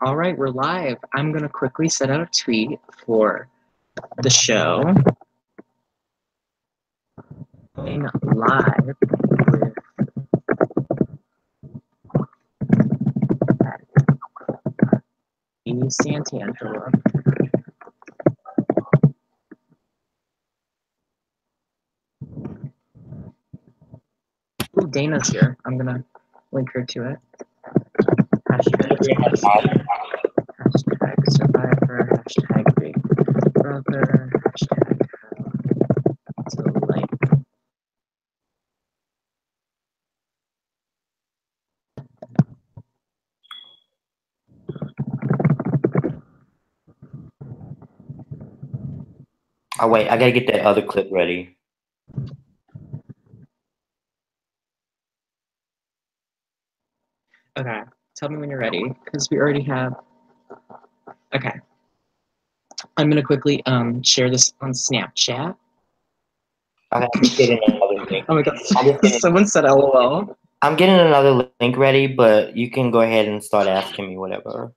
All right, we're live. I'm going to quickly set out a tweet for the show. Going live with Santangelo. Ooh, Dana's here. I'm going to link her to it. Hashtag survivor, hashtag big brother, hashtag delightful. Oh wait, I gotta get that other clip ready. Okay, tell me when you're ready, because we already have. Okay, I'm gonna quickly share this on Snapchat. Okay, I'm getting another link. Oh my god, someone said LOL. I'm getting another link ready, but you can go ahead and start asking me whatever.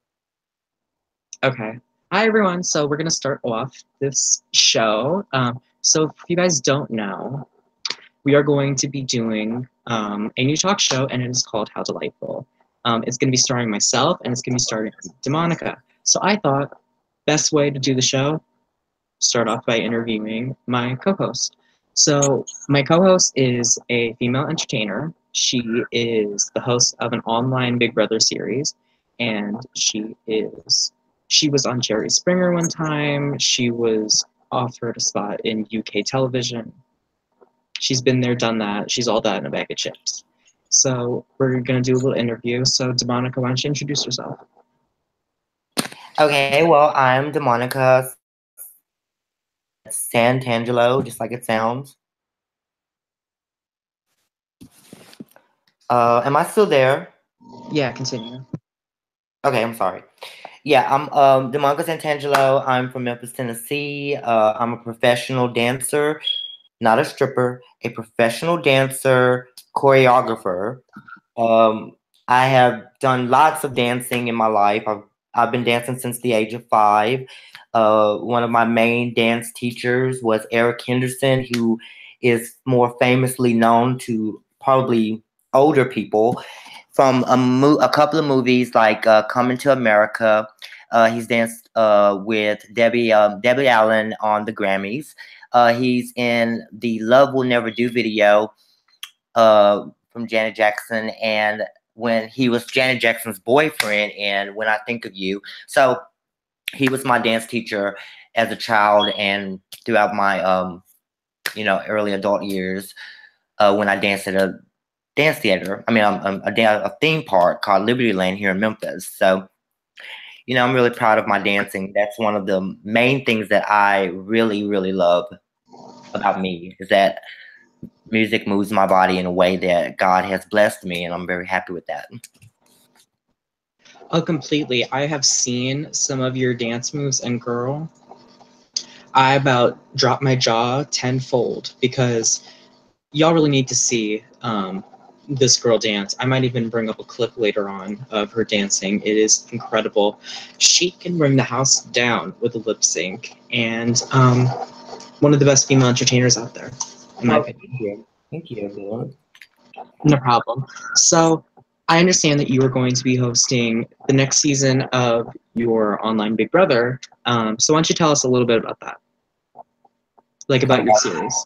Okay. Hi, everyone. So we're going to start off this show. So if you guys don't know, we are going to be doing a new talk show, and it is called How Delightful. It's going to be starring myself, and it's going to be starring Demonica. So I thought best way to do the show, start off by interviewing my co-host. So my co-host is a female entertainer. She is the host of an online Big Brother series, and she was on Jerry Springer one time. She was offered a spot in UK television. She's been there, done that. She's all that in a bag of chips. So we're gonna do a little interview. So Demonica, why don't you introduce yourself? Okay, well, I'm Demonica Santangilo, just like it sounds. Am I still there? Yeah, continue. Okay, I'm sorry. Yeah, I'm Demonica Santangelo. I'm from Memphis, Tennessee. I'm a professional dancer, not a stripper, a professional dancer, choreographer. Um, I have done lots of dancing in my life. I've been dancing since the age of 5. One of my main dance teachers was Eric Henderson, who is more famously known to probably older people from a couple of movies like Coming to America. He's danced with Debbie Allen on the Grammys. He's in the Love Will Never Do video from Janet Jackson, and when he was Janet Jackson's boyfriend and When I Think of You. So he was my dance teacher as a child and throughout my early adult years when I danced at a dance theater. I mean, a theme park called Liberty Land here in Memphis. So I'm really proud of my dancing. That's one of the main things that I really, really love about me is that music moves my body in a way that God has blessed me, and I'm very happy with that. Oh, completely. I have seen some of your dance moves, and girl, I about dropped my jaw tenfold because y'all really need to see this girl dance. I might even bring up a clip later on of her dancing. It is incredible. She can bring the house down with a lip sync, and one of the best female entertainers out there, in my opinion. Thank you. No problem. So I understand that you are going to be hosting the next season of your online Big Brother. So why don't you tell us a little bit about that? Like about your series.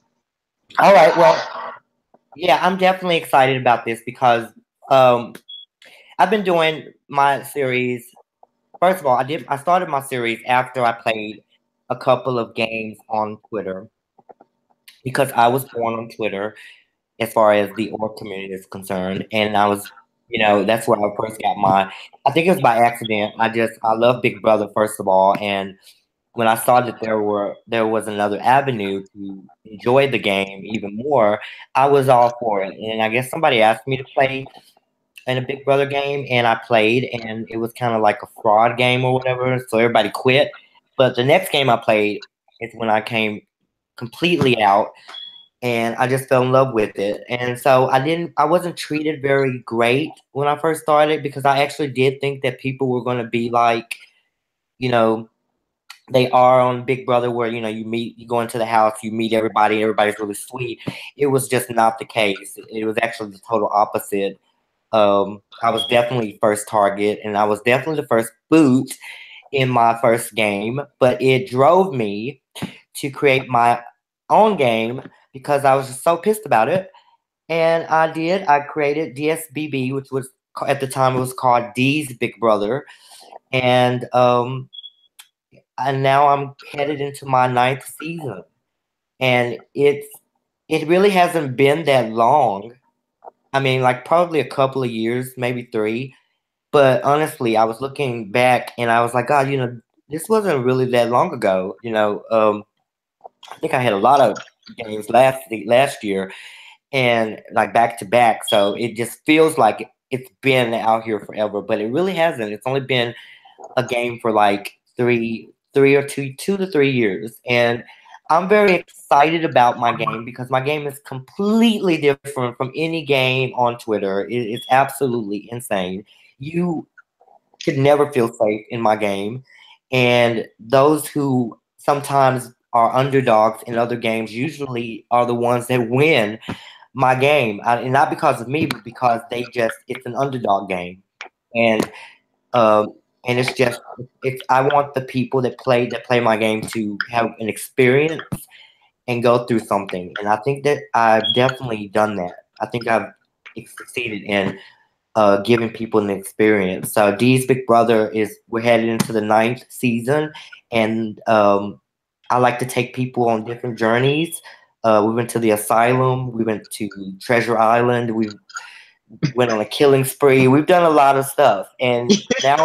All right. Well, yeah, I'm definitely excited about this because I've been doing my series. First of all, I started my series after I played a couple of games on Twitter because I was born on Twitter as far as the org community is concerned, and I was, that's where I first got my. I think it was by accident. I love Big Brother first of all, and when I saw that there was another avenue to enjoy the game even more, I was all for it. And I guess somebody asked me to play in a Big Brother game, and I played, and it was kind of like a fraud game or whatever. So everybody quit. But the next game I played is when I came completely out, and I just fell in love with it. And so I wasn't treated very great when I first started because I actually did think that people were going to be like, you know, they are on Big Brother where, you go into the house, you meet everybody, everybody's really sweet. It was just not the case. It was actually the total opposite. I was definitely first target and I was definitely the first boot in my first game, but it drove me to create my own game because I was just so pissed about it. And I created DSBB, which was at the time it was called D's Big Brother. And now I'm headed into my 9th season. And it really hasn't been that long. I mean, like probably a couple of years, maybe 3. But honestly, I was looking back and I was like, God, this wasn't really that long ago. I think I had a lot of games last year and like back to back. So it just feels like it's been out here forever, but it really hasn't. It's only been a game for like three or 2 to 3 years. And I'm very excited about my game because my game is completely different from any game on Twitter. It's absolutely insane. You could never feel safe in my game. And those who sometimes are underdogs in other games usually are the ones that win my game. And not because of me, but because it's an underdog game. And um, and it's just I want the people that play my game to have an experience and go through something. And I think that I've definitely done that. I think I've succeeded in giving people an experience. So D's Big Brother we're headed into the 9th season, and I like to take people on different journeys. We went to the asylum, we went to Treasure Island, we went on a killing spree. We've done a lot of stuff, and now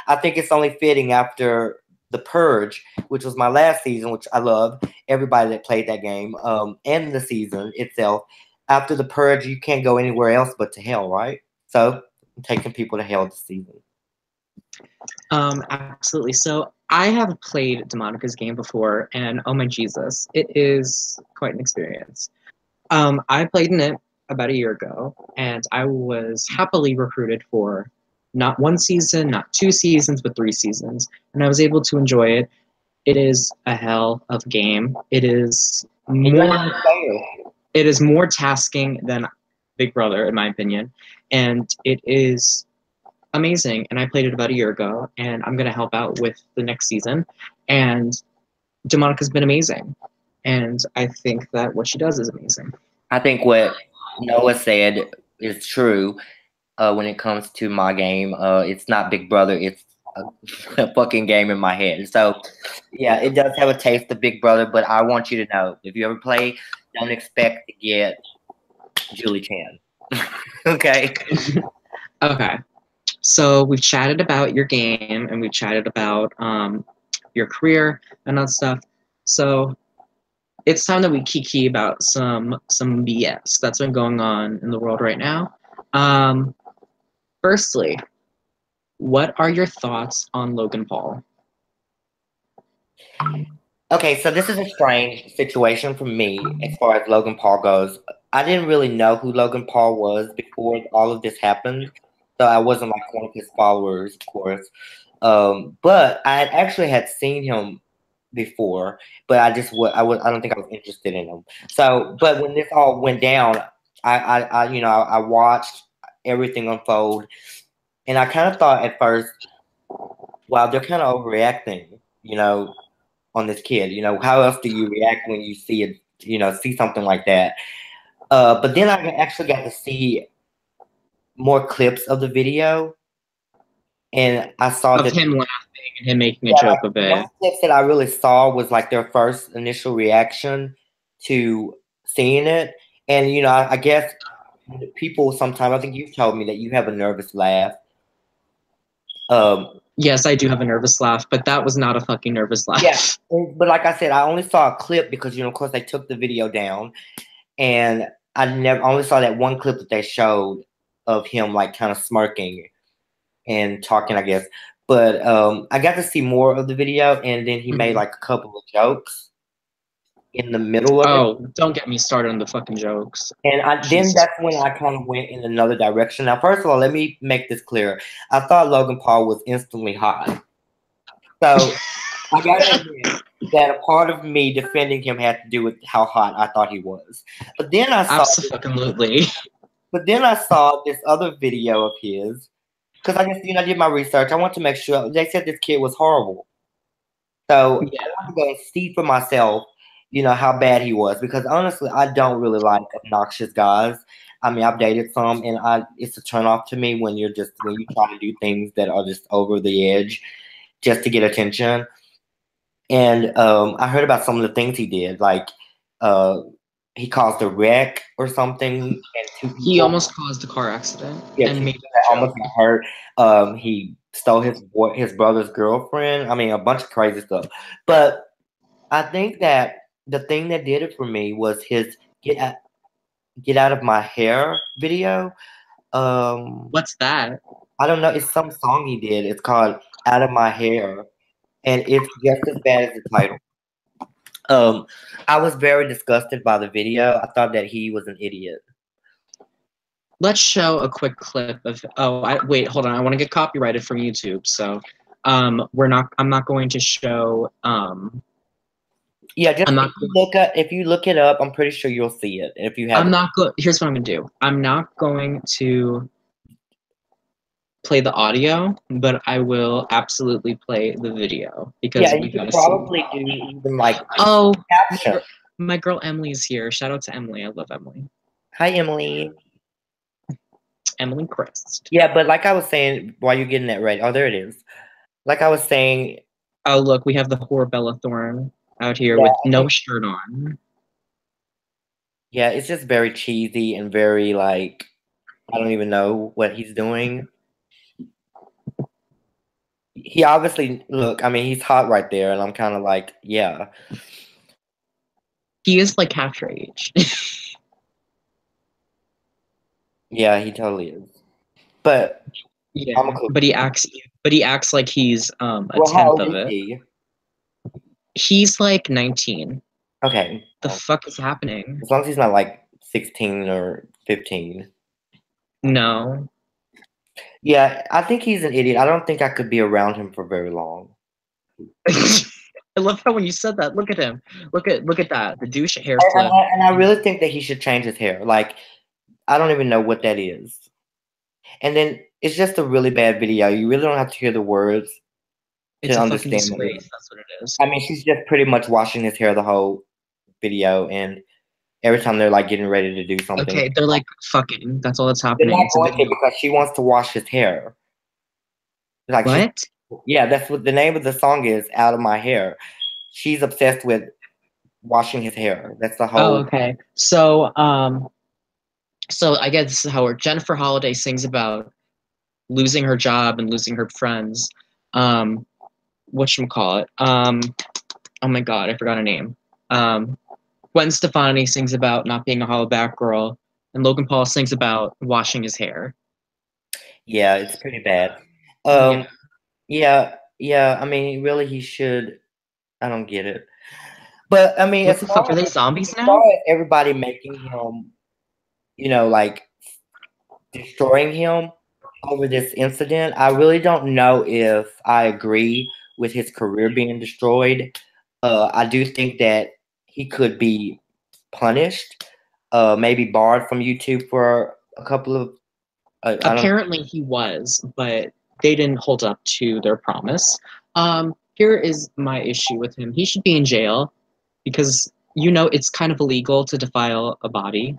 I think it's only fitting after the Purge, which was my last season, which I love. Everybody that played that game, and the season itself. After the Purge, you can't go anywhere else but to hell, right? So I'm taking people to hell this season. Absolutely. So I have played Demonica's game before, and oh my Jesus, it is quite an experience. I played in it about a year ago, and I was happily recruited for not 1 season, not 2 seasons, but 3 seasons, and I was able to enjoy it. It is a hell of a game. It is more. It is more tasking than Big Brother, in my opinion, and it is amazing. And I played it about a year ago, and I'm gonna help out with the next season. And Demonica's been amazing, and I think that what she does is amazing. I think what Noah said is true when it comes to my game. It's not Big Brother, it's a fucking game in my head. So, yeah, it does have a taste of Big Brother, but I want you to know if you ever play, don't expect to get Julie Chan. Okay? Okay. So we've chatted about your game and we've chatted about your career and all that stuff. So it's time that we kiki about some BS that's been going on in the world right now. Firstly, what are your thoughts on Logan Paul? Okay, so this is a strange situation for me as far as Logan Paul goes. I didn't really know who Logan Paul was before all of this happened, so I wasn't like one of his followers, of course. But I actually had seen him before, but I don't think I was interested in him. So, but when this all went down, I watched everything unfold, and I kind of thought at first, wow, they're kind of overreacting, on this kid. How else do you react when you see something like that? But then I actually got to see more clips of the video, and I saw Of that him laughing and him making a joke of the it. only clips that I really saw was like their first initial reaction to seeing it, and I guess people sometimes. I think you've told me that you have a nervous laugh. Yes, I do have a nervous laugh, but that was not a fucking nervous laugh. Yeah, but like I said, I only saw a clip because of course they took the video down, and I only saw that one clip that they showed of him like kind of smirking and talking, I guess. But I got to see more of the video, and then he made like a couple of jokes, in the middle of it. Oh, don't get me started on the fucking jokes. And then Jesus that's when Christ. I kind of went in another direction. Now, first of all, let me make this clear. I thought Logan Paul was instantly hot. So I gotta admit that a part of me defending him had to do with how hot I thought he was. But then I saw this, Absolutely. but then I saw this other video of his because I guess I did my research. I want to make sure they said this kid was horrible. So Yeah. I want to go and see for myself, how bad he was. Because honestly, I don't really like obnoxious guys. I mean, I've dated some, and it's a turn off to me when you try to do things that are just over the edge just to get attention. And I heard about some of the things he did, like uh, he caused a wreck or something, and two He people, almost caused a car accident yeah, and two made people a that almost joke. got hurt. He stole his brother's girlfriend. I mean, a bunch of crazy stuff. But I think that the thing that did it for me was his get out of my hair video. Um, What's that? I don't know. It's some song he did. It's called "Out of My Hair," and it's just as bad as the title. Um, I was very disgusted by the video. I thought that he was an idiot. Let's show a quick clip of. Oh, wait, hold on. I want to get copyrighted from YouTube, so we're not. I'm not going to show. Yeah, just I'm not. if you look it up, I'm pretty sure you'll see it. If you I'm have, not go. Here's what I'm gonna do. I'm not going to play the audio, but I will absolutely play the video because yeah, we you could gotta see. probably do even like Oh, caption. my girl Emily's here. Shout out to Emily. I love Emily. Hi, Emily. Emily Crest. Yeah, but like I was saying, while you're getting that ready, oh, there it is. Like I was saying, Oh, look, we have the whore Bella Thorne out here yeah, with I no think, shirt on. yeah, it's just very cheesy and very like I don't even know what he's doing. He obviously look. I mean, he's hot right there, and I'm kind of like, yeah, He is like half your age. yeah, he totally is. But I'm a Yeah, cool. but he acts like he's a Well, how tenth old of is it. he? He's like 19. Okay, The fuck is happening? as long as he's not like 16 or 15. No. Yeah, I think he's an idiot. I don't think I could be around him for very long. I love how when you said that, look at him. Look at that. The douche hair And, flip. I really think that he should change his hair. Like, I don't even know what that is. And then it's just a really bad video. You really don't have to hear the words It's to a fucking understand what it disgrace. is. That's what it is. I mean, she's just pretty much washing his hair the whole video, and every time they're like getting ready to do something, Okay, they're like fucking. That's all that's they're happening. not It's a going to video. because she wants to wash his hair. Like she's What? yeah, that's what the name of the song is. Out of my hair. She's obsessed with washing his hair. That's the Oh, whole. okay. So I guess this is how Jennifer Holliday sings about losing her job and losing her friends. Whatchamacallit? Oh my god, I forgot her name. Gwen Stefani sings about not being a hollaback girl, and Logan Paul sings about washing his hair. Yeah, it's pretty bad. Yeah. Yeah. I mean, really, he should. I don't get it. But I mean, What the fuck? Are they zombies as far now? as everybody making him, like destroying him over this incident, I really don't know if I agree with his career being destroyed. I do think that he could be punished, maybe barred from YouTube for a couple of. I don't. Apparently he was, but they didn't hold up to their promise. Here is my issue with him. He should be in jail because it's kind of illegal to defile a body.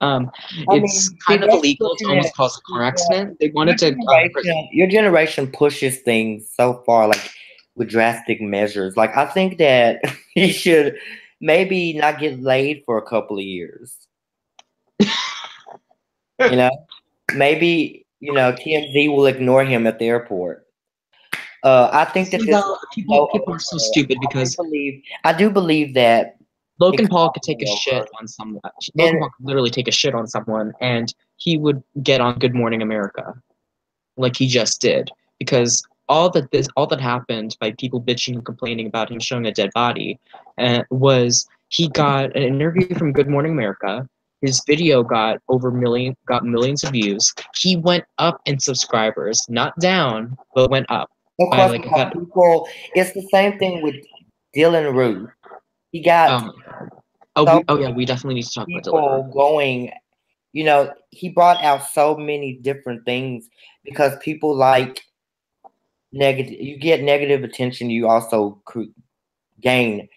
I mean, It's see, kind of that's illegal to pushing it. almost cause a car accident. They Your wanted to prison. generation, your generation pushes things so far, like with drastic measures. Like I think that he should maybe not get laid for a couple of years. You know, maybe TMZ will ignore him at the airport. I think that See, this is though, so people are so stupid because I do believe that it Logan could Paul all could take a blow shit over. on someone. And Logan Paul could literally take a shit on someone, and he would get on Good Morning America, like he just did. Because all that happened by people bitching and complaining about him showing a dead body was he got an interview from Good Morning America. His video got millions of views. He went up in subscribers, not down, but went up Of by course, like because about people, it's the same thing with Dylan Roof. He got um so oh yeah, we definitely need to talk about Deliver. people going, he brought out so many different things because people like negative, you get negative attention, you also gain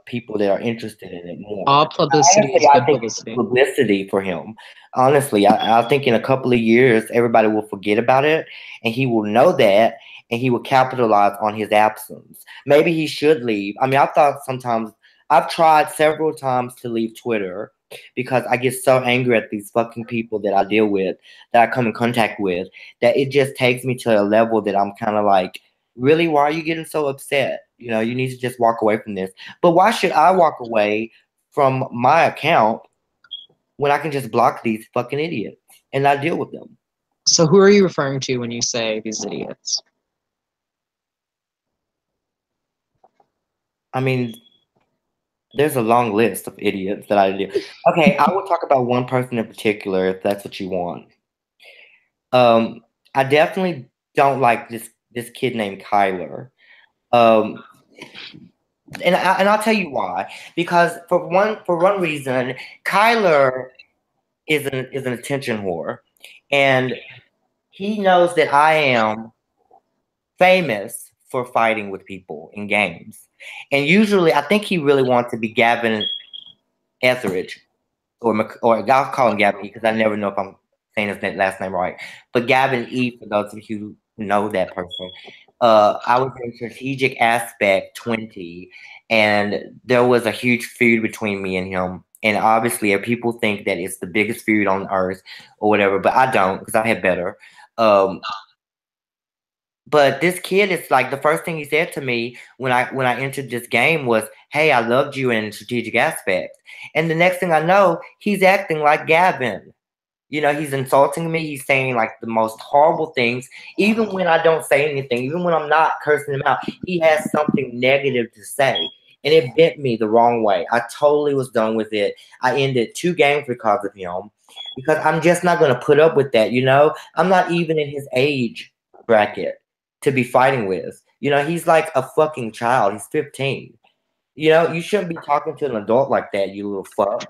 people that are interested in it more. All publicity Honestly, is I good think it's publicity. publicity for him. Honestly, I think in a couple of years, everybody will forget about it, and he will know that, and he will capitalize on his absence. Maybe he should leave. I mean, I thought sometimes I've tried several times to leave Twitter because I get so angry at these fucking people that I deal with, that I come in contact with, that it just takes me to a level that I'm kind of like, really, why are you getting so upset? You need to just walk away from this. But why should I walk away from my account when I can just block these fucking idiots and not deal with them? So who are you referring to when you say these idiots? I mean, there's a long list of idiots that I deal. Okay, I will talk about one person in particular if that's what you want. Um, I definitely don't like this kid named Kyler. Um, and I'll tell you why. Because for one reason, Kyler is an attention whore, and he knows that I am famous for fighting with people in games. And usually, I think he really wants to be Gavin Etheridge, or I'll call him Gavin E because I never know if I'm saying his last name right. But Gavin E, for those of you who know that person, I was in Strategic Aspect 20, and there was a huge feud between me and him. And obviously, people think that it's the biggest feud on earth or whatever, but I don't because I had better. Um, but this kid is like the first thing he said to me when I entered this game was, "Hey, I loved you in Strategic Aspect," and the next thing I know, he's acting like Gavin. He's insulting me. He's saying like the most horrible things, even when I don't say anything, even when I'm not cursing him out. He has something negative to say, and it bent me the wrong way. I totally was done with it. I ended 2 games because of him, because I'm just not going to put up with that. I'm not even in his age bracket to be fighting with. He's like a fucking child. He's 15. You shouldn't be talking to an adult like that, you little fuck.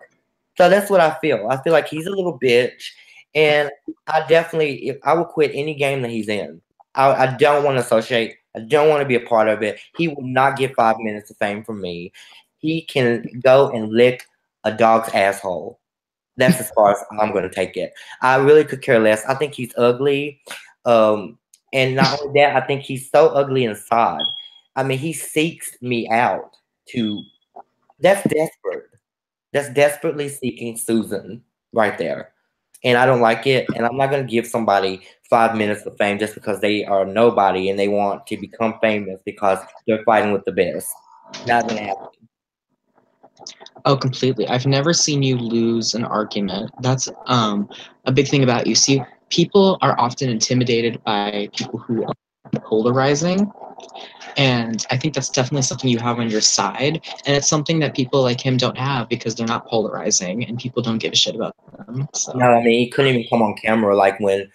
So that's what I feel. I feel like he's a little bitch, and if I would quit any game that he's in. I don't want to associate. I don't want to be a part of it. He will not get 5 minutes of fame from me. He can go and lick a dog's asshole. That's as far as I'm going to take it. I really could care less. I think he's ugly. Um, and not only that, I think he's so ugly inside. I mean, he seeks me out to. That's desperate. That's desperately seeking Susan right there. And I don't like it. And I'm not going to give somebody 5 minutes of fame just because they are nobody and they want to become famous because they're fighting with the best. Not going to happen. Oh, completely. I've never seen you lose an argument. That's a big thing about you. See, people are often intimidated by people who are polarizing, and I think that's definitely something you have on your side, and it's something that people like him don't have because they're not polarizing and people don't give a shit about them. No, So I mean, he couldn't even come on camera like when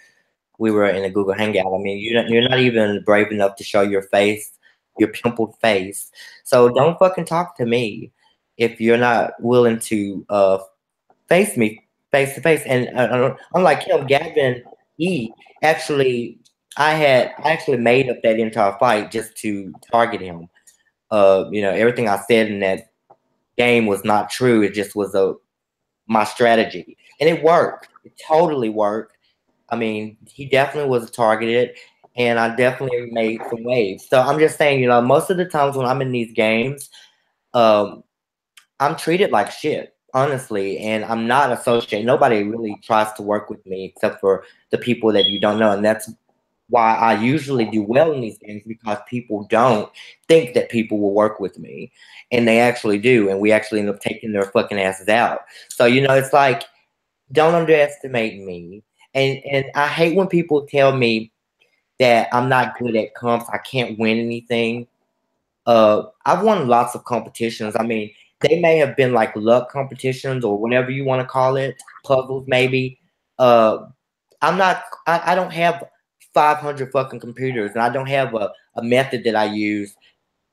we were in a Google Hangout. I mean, you're not even brave enough to show your face, your pimpled face. So don't fucking talk to me if you're not willing to face me face to face. And unlike him, Gavin E actually, I actually made up that entire fight just to target him. Everything I said in that game was not true. It just was my strategy, and it worked. It totally worked. I mean, he definitely was targeted, and I definitely made some waves. So I'm just saying, most of the times when I'm in these games, um, I'm treated like shit, honestly, and I'm not associated. Nobody really tries to work with me except for the people that you don't know, and that's why I usually do well in these games, because people don't think that people will work with me, and they actually do, and we actually end up taking their fucking asses out. So it's like, don't underestimate me, and I hate when people tell me that I'm not good at comps. I can't win anything. I've won lots of competitions. I mean, they may have been like luck competitions or whatever you want to call it, puzzles maybe. Uh, I'm not. I don't have 500 fucking computers, and I don't have a method that I use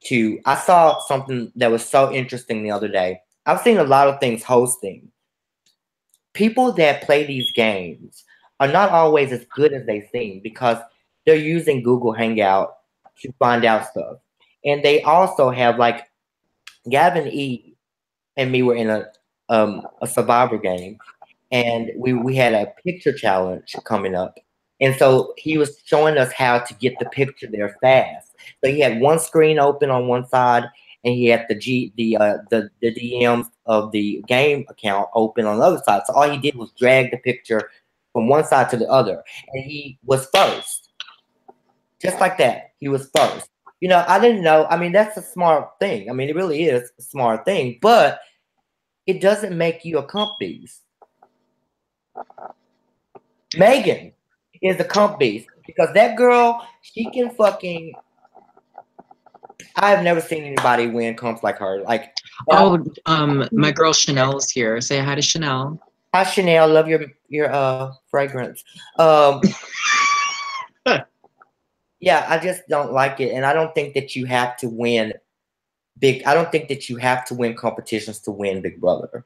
to. I saw something that was so interesting the other day. I've seen a lot of things hosting. People that play these games are not always as good as they seem because they're using Google Hangout to find out stuff. And they also have like Gavin E and me were in a survivor game, and we had a picture challenge coming up. And so he was showing us how to get the picture there fast. So he had one screen open on one side, and he had the DMs of the game account open on the other side. So all he did was drag the picture from one side to the other, and he was first, just like that. He was first. You know, I didn't know. I mean, that's a smart thing. I mean, it really is a smart thing, but it doesn't make you a comp beast. Megan is a comp beast because that girl, she can fucking. I've never seen anybody win comps like her. Like, Oh, my girl Chanel's here. Say hi to Chanel. hi Chanel, love your fragrance. Yeah, I just don't like it, and I don't think that you have to win big. I don't think that you have to win competitions to win Big Brother.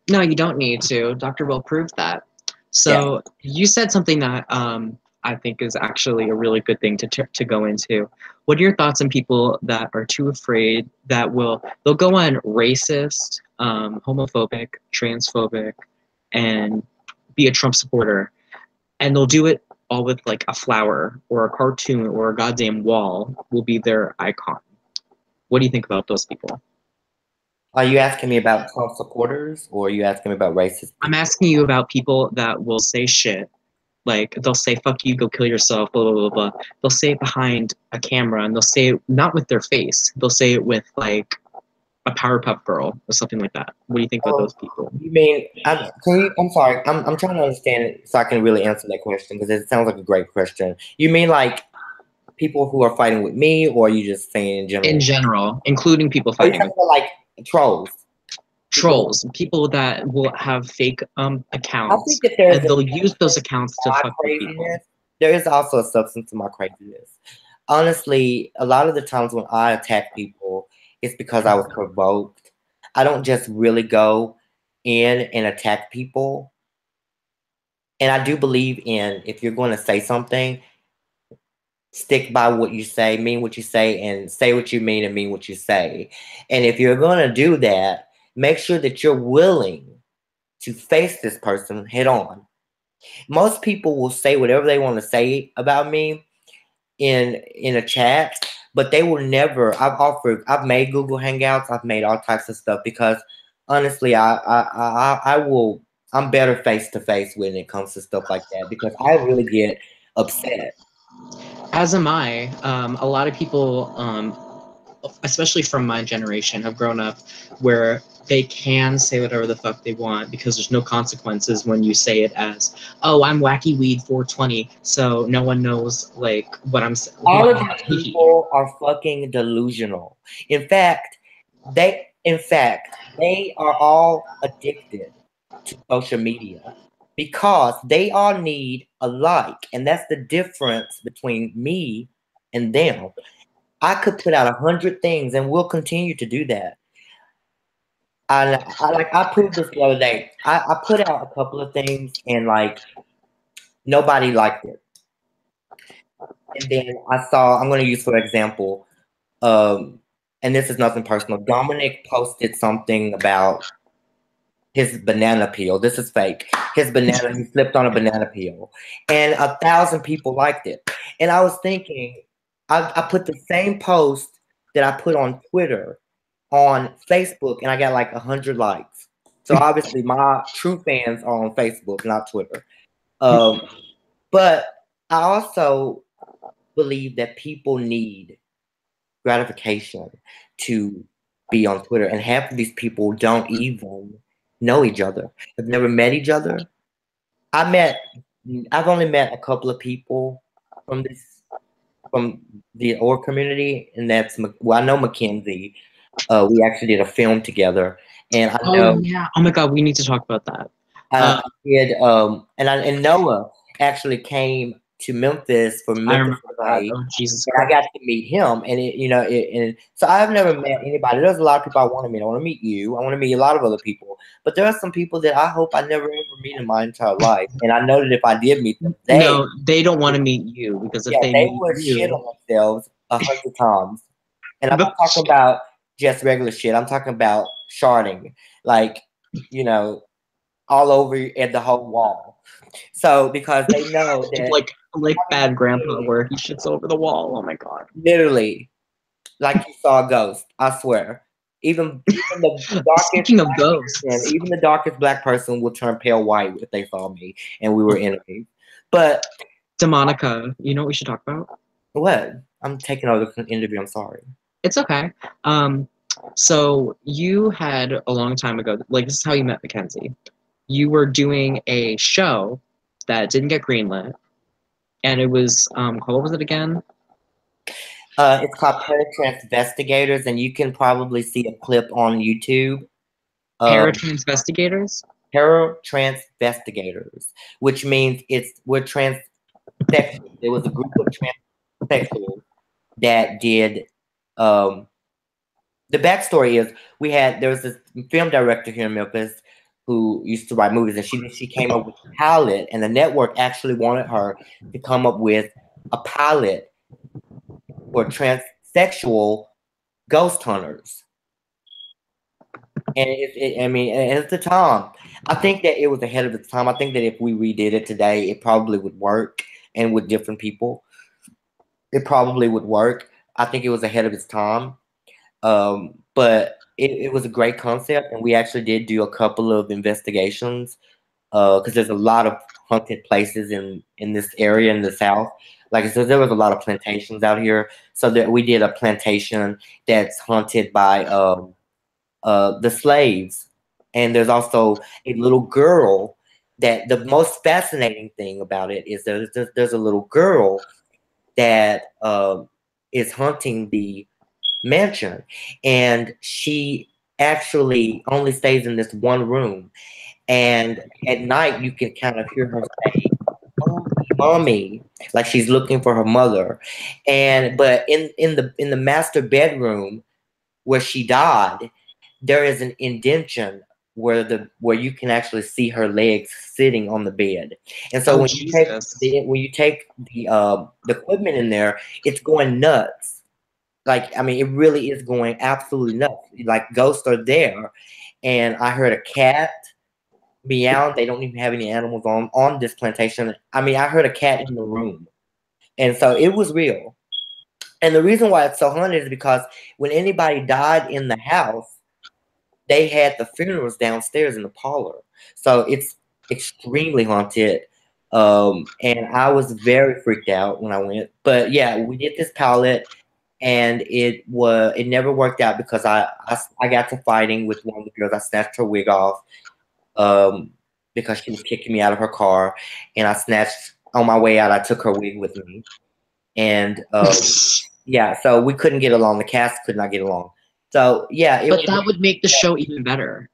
No, you don't need to. Dr. Will proved that. So you said something that I think is actually a really good thing to go into. What are your thoughts on people that are too afraid that they'll go on racist, homophobic, transphobic, and be a Trump supporter, and they'll do it all with like a flower or a cartoon or a goddamn wall will be their icon. What do you think about those people? Are you asking me about Trump supporters, or are you asking me about racist people? I'm asking you about people that will say shit. Like, they'll say, fuck you, go kill yourself, blah, blah, blah, blah. They'll say it behind a camera, and they'll say it not with their face. They'll say it with, like, a Powerpuff Girl or something like that. What do you think about those people? You mean, I'm sorry, I'm trying to understand it so I can really answer that question because it sounds like a great question. You mean like people who are fighting with me, or are you just saying in general? In general, including people Are you fighting talking about like trolls? Trolls, people that will have fake I accounts, think that there's and they'll use those accounts to fuck with people. craziness. There is also a substance to my craziness. Honestly, a lot of the times when I attack people, it's because I was provoked. I don't just really go in and attack people. And I do believe in if you're going to say something, stick by what you say, mean what you say, and say what you mean and mean what you say. And if you're going to do that, make sure that you're willing to face this person head on. Most people will say whatever they want to say about me in a chat, but they will never. I've made Google Hangouts, I've made all types of stuff because honestly, I will. I'm better face to face when it comes to stuff like that because I really get upset. As am I. A lot of people, especially from my generation, have grown up where they can say whatever the fuck they want because there's no consequences when you say it as, "Oh, I'm Wacky Weed 420," so no one knows like what I'm saying. All of these people are fucking delusional. In fact, they are all addicted to social media because they all need a like, and that's the difference between me and them. I could put out 100 things, and we'll continue to do that. I proved this the other day. I put out a couple of things, and like nobody liked it. And then I saw. I'm going to use for example. And this is nothing personal. Dominic posted something about his banana peel. This is fake. His banana, he slipped on a banana peel. And 1,000 people liked it. And I was thinking, I put the same post that I put on Twitter on Facebook, and I got like 100 likes. So obviously my true fans are on Facebook, not Twitter. But I also believe that people need gratification to be on Twitter, and half of these people don't even know each other. Have never met each other. I've only met a couple of people from this from the Org community, and that's well, I know Mackenzie. We actually did a film together, and I Oh know yeah. Oh my God, we need to talk about that. I did, and Noah actually came to Memphis for I Memphis remember that. Day, Oh Jesus and I Christ. got to meet him. And and so I've never met anybody. There's a lot of people I want to meet. I want to meet you. I want to meet a lot of other people. But there are some people that I hope I never ever meet in my entire life. And I know that if I did meet them, No, they don't want to meet you because if yeah, they they meet would shit you, on themselves 100 times. And I'm the not talking about just regular shit. I'm talking about sharding, like you know, all over at the whole wall. So because they know that like having bad grandpa kids, where he shits over the wall. Oh my God. literally, like you saw a ghost. I swear. Even the darkest Speaking of black person, ghosts, even the darkest black person will turn pale white if they saw me and we were enemies. But Demonica, you know what we should talk about? what? I'm taking over the interview. I'm sorry. It's okay. Um, so you had a long time ago, like this is how you met Mackenzie. You were doing a show that didn't get greenlit, and it was what was it again? It's called Paratransvestigators, and you can probably see a clip on YouTube. Paratransvestigators. Paratransvestigators, which means we're transsexuals. There was a group of transsexuals that did. Um, the backstory is there was this film director here in Memphis who used to write movies, and she came up with a pilot, and the network actually wanted her to come up with a pilot for transsexual ghost hunters. And I mean, and at the time, I think that it was ahead of its time. I think that if we redid it today, it probably would work, and with different people, it probably would work. I think it was ahead of its time. But it was a great concept, and we actually did do a couple of investigations because there's a lot of haunted places in this area in the South. Like I said, there was a lot of plantations out here, so that we did a plantation that's haunted by the slaves, and there's also a little girl. That the most fascinating thing about it is there's a little girl that is haunting the mansion, and she actually only stays in this one room. And at night, you can kind of hear her say, "Mommy, mommy," like she's looking for her mother. And but in the master bedroom where she died, there is an indention where you can actually see her legs sitting on the bed. And so Oh when you take Jesus! the equipment in there, it's going nuts. Like, I mean, it really is going absolutely nuts. Like, ghosts are there. And I heard a cat meow. They don't even have any animals on this plantation. I mean, I heard a cat in the room. And so it was real. And the reason why it's so haunted is because when anybody died in the house, they had the funerals downstairs in the parlor. So it's extremely haunted. And I was very freaked out when I went. But yeah, we did this pilot, and it never worked out because I got to fighting with one of the girls. I snatched her wig off because she was kicking me out of her car, and I snatched on my way out. I took her wig with me, and yeah, so we couldn't get along. The cast could not get along. So yeah, But that would make the show even better.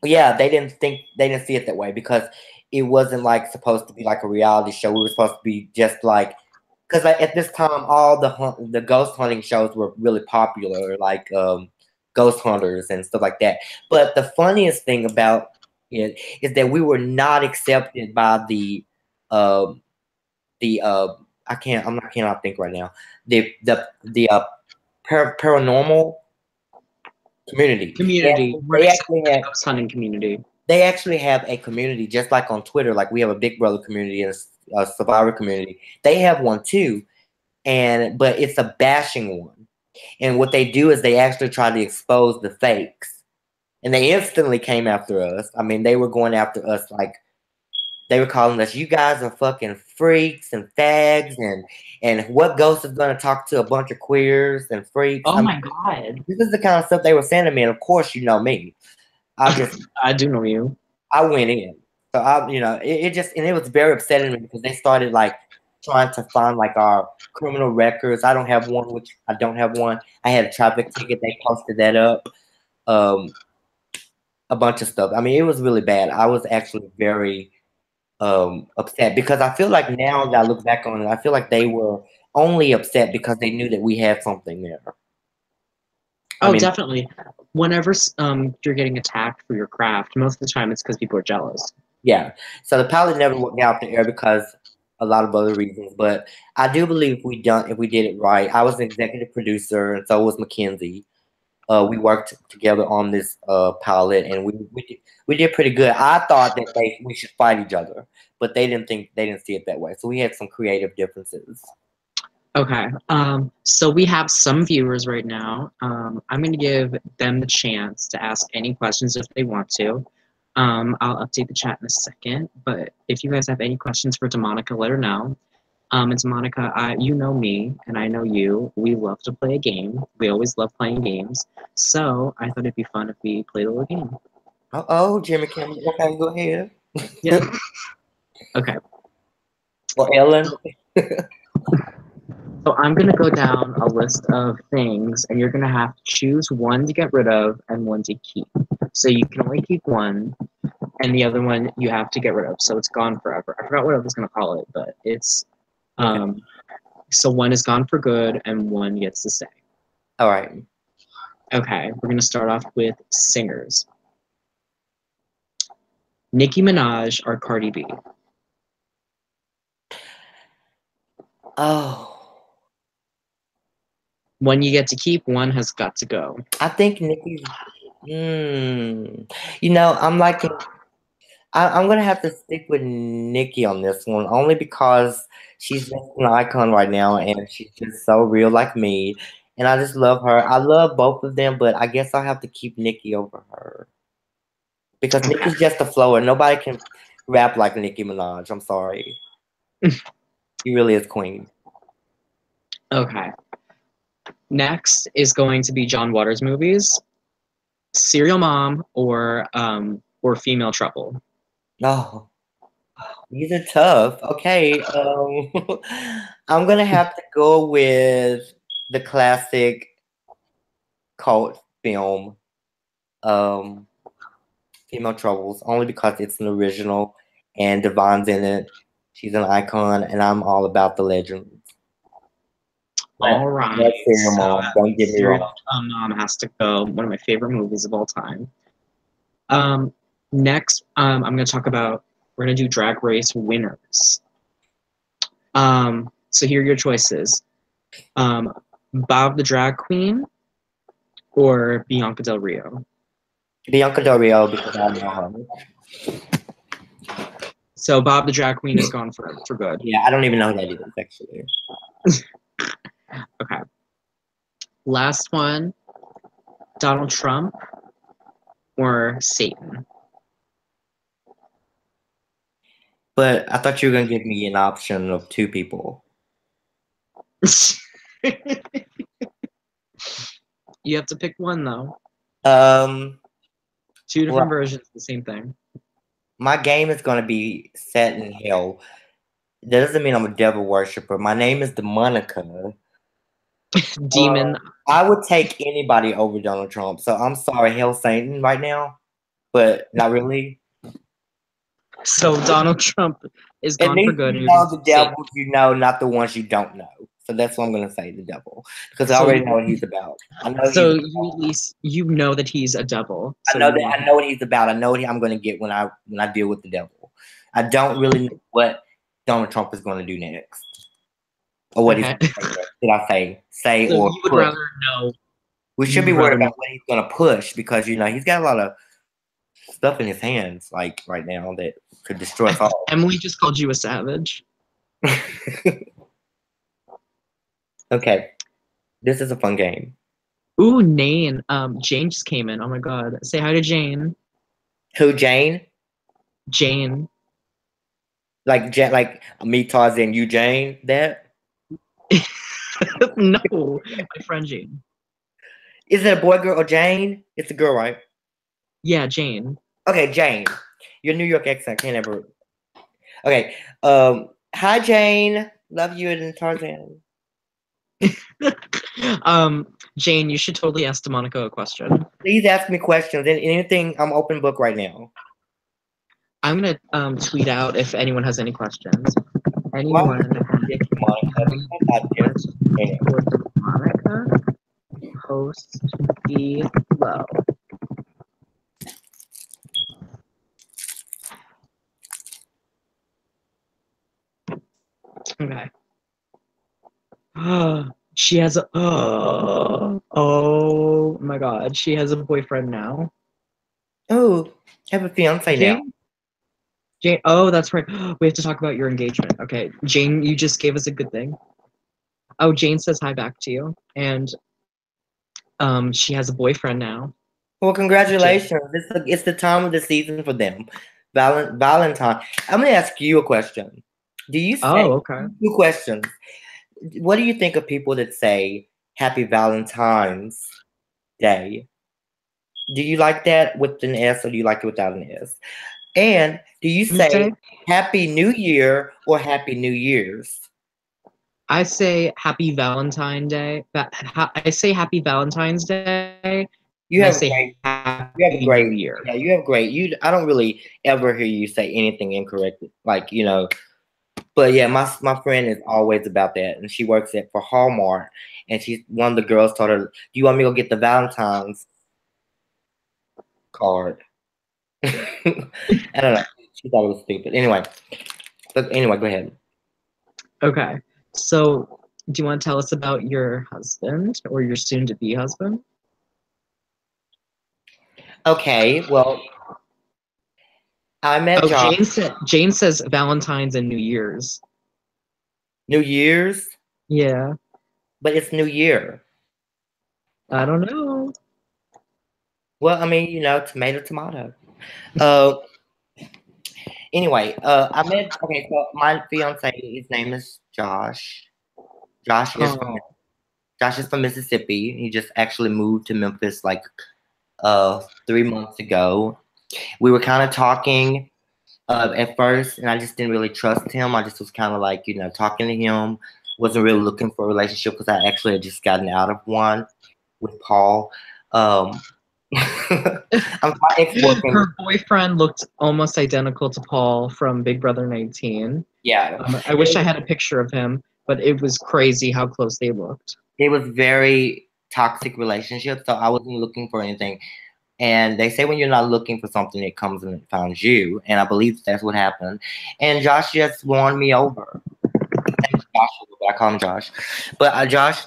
yeah, they didn't see it that way because it wasn't like supposed to be like a reality show. We were supposed to be just like because like at this time all the ghost hunting shows were really popular, like Ghost Hunters and stuff like that. But the funniest thing about it is that we were not accepted by um the I cannot think right now the paranormal community. Community. We're They accepted actually by the had ghost hunting community. they actually have a community just like on Twitter. Like we have a Big Brother community and a Survivor community. They have one too, but it's a bashing one. And what they do is they actually try to expose the fakes, and they instantly came after us. I mean, they were going after us like they were calling us, "You guys are fucking freaks and fags," and what ghost is going to talk to a bunch of queers and freaks? Oh I mean, my God! this is the kind of stuff they were saying to me. And of course, you know me. I just I do know you. I went in. So it just and it was very upsetting to me because they started like trying to find like our criminal records. I don't have one, which I don't have one. I had a traffic ticket. They posted that up. Um, a bunch of stuff. I mean, it was really bad. I was actually very upset because I feel like now that I look back on it, I feel like they were only upset because they knew that we had something there. I Oh, mean, definitely. Whenever you're getting attacked for your craft, most of the time it's because people are jealous. yeah. So the pilot never went out the air because a lot of other reasons. But I do believe if we did it right. I was an executive producer, and so was Mackenzie. We worked together on this pilot, and we did pretty good. I thought that we should fight each other, but they didn't see it that way. So we had some creative differences. Okay. So we have some viewers right now. I'm going to give them the chance to ask any questions if they want to. I'll update the chat in a second, but if you guys have any questions for Demonica, let her know. And Demonica, you know me, and I know you. We love to play a game. We always love playing games. So I thought it'd be fun if we played a little game. Oh, Jimmy Kimmel. Okay, go ahead. Yeah. Okay. Or Ellen. So I'm going to go down a list of things, and you're going to have to choose one to get rid of and one to keep. So you can only keep one, and the other one you have to get rid of. So it's gone forever. I forgot what I was going to call it, but it's Okay. so one is gone for good, and one gets to stay. All right. Okay, we're going to start off with singers. Nicki Minaj or Cardi B? Oh. One you get to keep, one has got to go. I think Nikki's. You know, I'm liking. I'm gonna have to stick with Nikki on this one, only because she's just an icon right now, and she's just so real like me, and I just love her. I love both of them, but I guess I'll have to keep Nikki over her because Okay. Nikki's just a flower. Nobody can rap like Nicki Minaj. I'm sorry, she really is queen. Okay. Next is going to be John Waters movies. Serial Mom or Female Trouble. Oh, these are tough. Okay, I'm gonna have to go with the classic cult film, um, Female Troubles, only because it's an original and Devon's in it. She's an icon, and I'm all about the legends. All But right, that's Serial so Mom. Don't get me Serial wrong. Mom has to go. One of my favorite movies of all time. Next, I'm going to talk about. We're going to do Drag Race winners. So here are your choices: Bob the Drag Queen or Bianca Del Rio. Bianca Del Rio, because I know her. So Bob the Drag Queen is gone for good. Yeah, I don't even know who that is, actually. Okay. Last one: Donald Trump or Satan. But I thought you were gonna give me an option of two people. You have to pick one though. Um, Two different well, versions, the same thing. my game is gonna be set in hell. That doesn't mean I'm a devil worshiper. My name is Demonica. Demon. I would take anybody over Donald Trump. So I'm sorry, Hell Satan right now, but not really. So Donald Trump is At gone for least good. you know the Satan. devils you know, not the ones you don't know. So that's what I'm gonna say, the devil, because I So already know what he's about. I know so you at least you know that he's a devil. So I know you that want I know what he's about. I know what I'm gonna get when I deal with the devil. I don't really know what Donald Trump is gonna do next, or what he's okay. gonna say next. Did I say So or you would push? rather know. We You should be would worried rather know. about what he's gonna push because he's got a lot of stuff in his hands like right now that could destroy us all. Emily just called you a savage. Okay, this is a fun game. Ooh, Nane. Jane just came in. Oh my god. Say hi to Jane. Who, Jane? Jane. Like me, Tarzan, you, Jane. That No, my friend Jane. is it a boy, girl, or Jane? It's a girl, right? Yeah, Jane. Okay, Jane. Your New York accent can't ever. Okay. Hi, Jane. Love you and Tarzan. Jane, you should totally ask Demonica a question. Please ask me questions and anything. I'm open book right now. I'm gonna tweet out if anyone has any questions. Why Anyone would you get Monica? Because I just for Demonica, post below. Okay. She has a oh my god, she has a boyfriend now. Oh, I have a fiance now. Jane, oh, that's right. We have to talk about your engagement. Okay, Jane, you just gave us a good thing. Oh, Jane says hi back to you, and she has a boyfriend now. Well, congratulations! It's the time of the season for them. Valentine. I'm gonna ask you a question. Do you say okay. 2 questions? What do you think of people that say Happy Valentine's Day? Do you like that with an S or do you like it without an S? And do you say Happy New Year or Happy New Year's? I say Happy Valentine Day. I say Happy Valentine's Day. You have Happy you have New great. Year. Yeah, you have great. I don't really ever hear you say anything incorrect, like But yeah, my friend is always about that, and she works for Hallmark, and she's one of the girls told her, "Do you want me to go get the Valentine's card?" I don't know. She thought it was stupid. Anyway, go ahead. Okay, so do you want to tell us about your husband or your soon-to-be husband? Okay, well, I met John. Jane says Valentine's and New Year's. New Year's? Yeah. But it's New Year. I don't know. Well, I mean, tomato. Anyway, okay, so my fiance, his name is Josh. Josh is from Mississippi. He just actually moved to Memphis like 3 months ago. We were kind of talking at first, and I just didn't really trust him. I just was kind of like, talking to him. Wasn't really looking for a relationship because I actually had just gotten out of one with Paul. My ex-boyfriend. Her boyfriend looked almost identical to Paul from Big Brother 19. Yeah. I wish I had a picture of him, but it was crazy how close they looked. It was very toxic relationship, so I wasn't looking for anything. And they say when you're not looking for something, it comes and it finds you. And I believe that's what happened. And Josh just won me over. Joshua, but I call him Josh. But Josh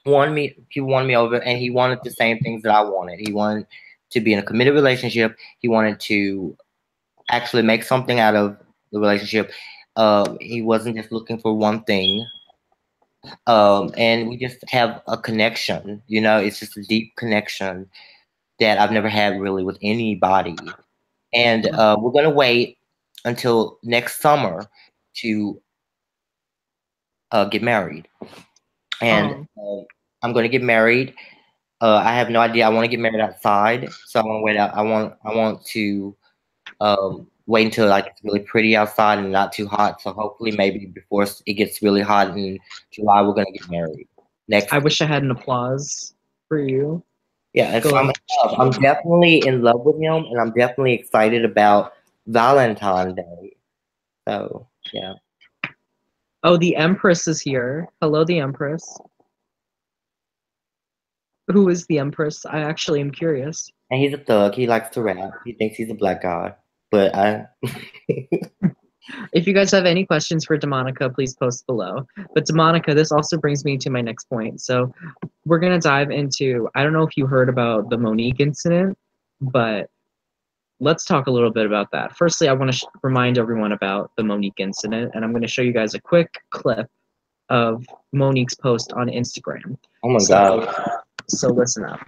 won me. He won me over, and he wanted the same things that I wanted. He wanted to be in a committed relationship. He wanted to actually make something out of the relationship. He wasn't just looking for one thing. And we just have a connection. It's just a deep connection that I've never had really with anybody. And we're gonna wait until next summer to get married. And I'm gonna get married. I have no idea. I want to get married outside, so I want to wait out. I want to wait until like it's really pretty outside and not too hot. So hopefully, maybe before it gets really hot in July, we're gonna get married. I wish I had an applause for you. Yeah, and so I'm definitely in love with him, and I'm definitely excited about Valentine's Day. So yeah. Oh, the Empress is here. Hello, the Empress. Who is the Empress? I actually am curious. And he's a thug. He likes to rap. He thinks he's a black god. But If you guys have any questions for Demonica, please post below. But Demonica, this also brings me to my next point. So we're going to dive into, I don't know if you heard about the Monique incident, but let's talk a little bit about that. Firstly, I want to remind everyone about the Monique incident, and I'm going to show you guys a quick clip of Monique's post on Instagram. Oh my God. So listen up.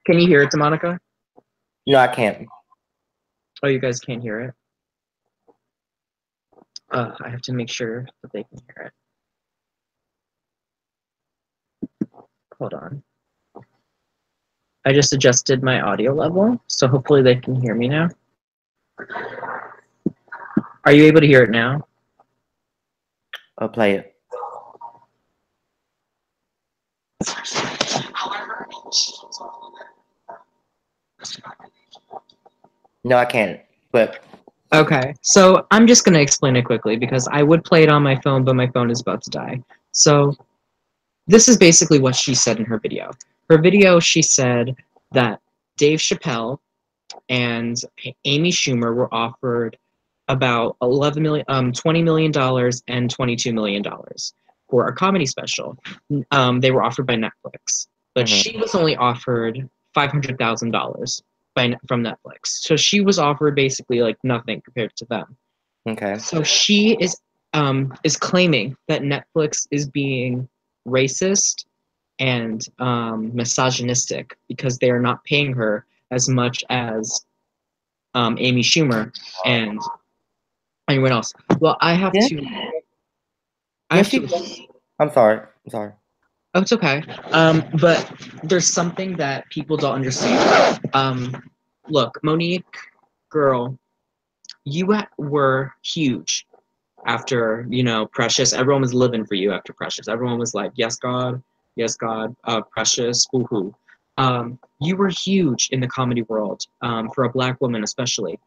Can you hear it, Demonica? No, I can't. Oh, you guys can't hear it? I have to make sure that they can hear it. Hold on. I just adjusted my audio level, so hopefully they can hear me now. Are you able to hear it now? I'll play it. No, I can't. But Okay, so I'm just going to explain it quickly because I would play it on my phone, but my phone is about to die. So this is basically what she said in her video. Her video, she said that Dave Chappelle and Amy Schumer were offered about $20 million and $22 million for a comedy special. They were offered by Netflix, but she was only offered $500,000 from Netflix. So she was offered basically like nothing compared to them. okay. So she is claiming that Netflix is being racist and misogynistic because they are not paying her as much as Amy Schumer and anyone else. Well, I have Yeah. to. I Yeah, have she. to. I'm sorry. I'm sorry. Oh, it's okay. But there's something that people don't understand. Look, Monique, girl, you were huge after Precious. Everyone was living for you after Precious. Everyone was like, yes, God, Precious, woohoo. You were huge in the comedy world for a black woman, especially.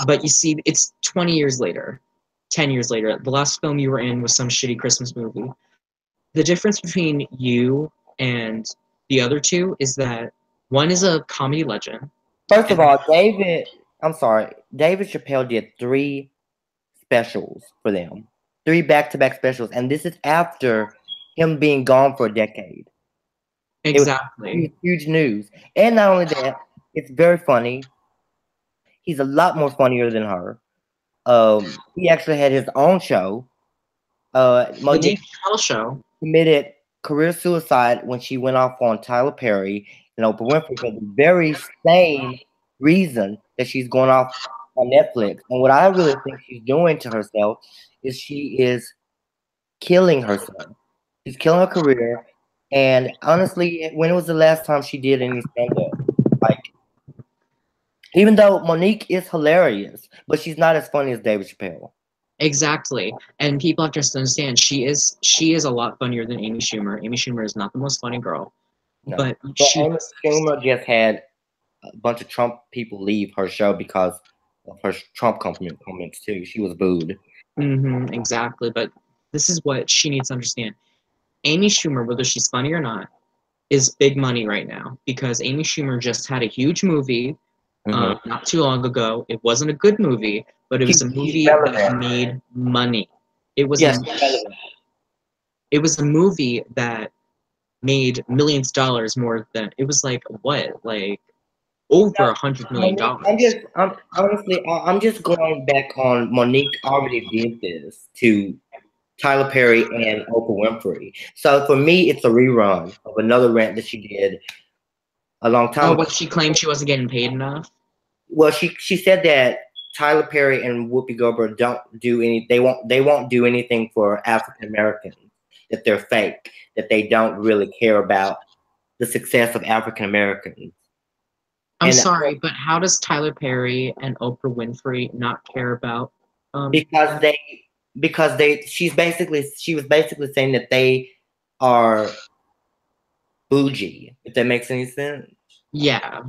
But you see, it's 20 years later, 10 years later. The last film you were in was some shitty Christmas movie. The difference between you and the other two is that one is a comedy legend. First of And all, David. I'm sorry. David Chappelle did 3 specials for them, 3 back-to-back specials, and this is after him being gone for a decade. It was exactly, huge news, and not only that, it's very funny. He's a lot more funnier than her. He actually had his own show. the Dave Monique Chappelle show. committed career suicide when she went off on Tyler Perry and Oprah Winfrey for the very same reason that she's going off on Netflix. And what I really think she's doing to herself is she is killing herself. She's killing her career. And honestly, when was the last time she did any stand up? Like, even though Monique is hilarious, but she's not as funny as David Chappelle. Exactly. And people have to understand she is a lot funnier than Amy Schumer. Amy Schumer is not the most funny girl, No. but But she Amy Schumer just had a bunch of Trump people leave her show because of her Trump comments too. She was booed. exactly. But this is what she needs to understand. Amy Schumer, whether she's funny or not, is big money right now because Amy Schumer just had a huge movie not too long ago. It wasn't a good movie, but it was a She's movie that relevant. made money. It was a Yes, she's relevant. it was a movie that made millions of dollars more than it was like what like over $100 million. Monique, I'm honestly, I'm just going back on Monique already did this to Tyler Perry and Oprah Winfrey. So for me, it's a rerun of another rant that she did a long time Oh, ago. what she claimed she wasn't getting paid enough. Well, she said that Tyler Perry and Whoopi Goldberg don't do any. They won't do anything for African Americans. That they're fake. That they don't really care about the success of African Americans. I'm And sorry, but how does Tyler Perry and Oprah Winfrey not care about because she was basically saying that they are bougie. If that makes any sense. yeah.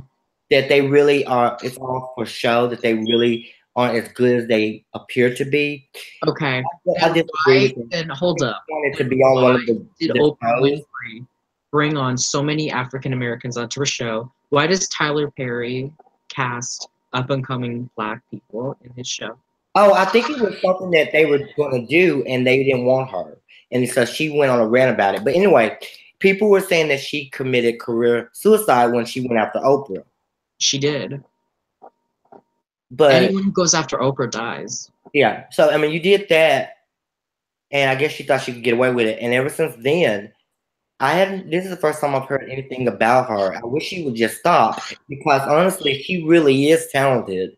That they really are. It's all for show. That they really aren't as good as they appear to be. Okay. I Then disagree why with them. then hold up. Wanted to Then be on why one of did the Oprah shows. Winfrey bring on so many African Americans onto her show? Why does Tyler Perry cast up and coming black people in his show? Oh, I think it was something that they were going to do, and they didn't want her, and so she went on a rant about it. But anyway, people were saying that she committed career suicide when she went after Oprah. She did. But Anyone who goes after Oprah dies. yeah, so I mean, you did that, and I guess she thought she could get away with it. And ever since then, I haven't. This is the first time I've heard anything about her. I wish she would just stop because honestly, she really is talented,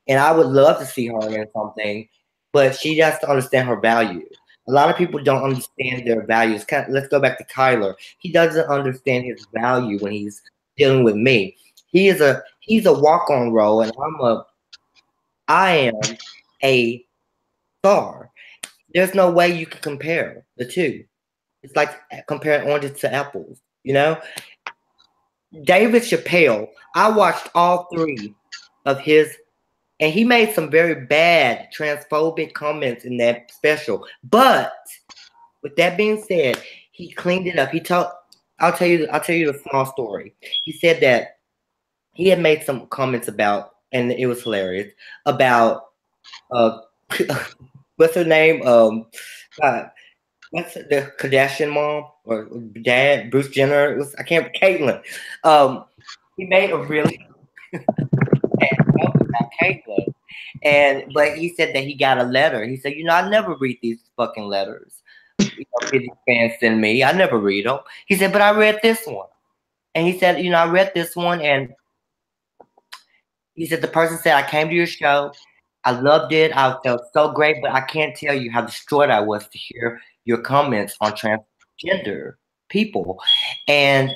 and I would love to see her in something. But she has to understand her value. A lot of people don't understand their values. Let's go back to Kyler. He doesn't understand his value when he's dealing with me. He's a walk on role, and I am a star. There's no way you can compare the two. It's like comparing oranges to apples, you know? David Chappelle, I watched all three of his, and he made some very bad transphobic comments in that special. But with that being said, he cleaned it up. I'll tell you the small story. He said that he had made some comments about, and it was hilarious, about uh what's her name? God, what's the Kardashian mom or dad, Bruce Jenner? It was, I can't, Caitlyn. He made a really bad joke about Caitlyn, and but he said that he got a letter. He said, I never read these fucking letters. Fifty fans send me. I never read them. He said, but I read this one, and he said, I read this one, and he said the person said I came to your show. I loved it. I felt so great, but I can't tell you how destroyed I was to hear your comments on transgender people. And,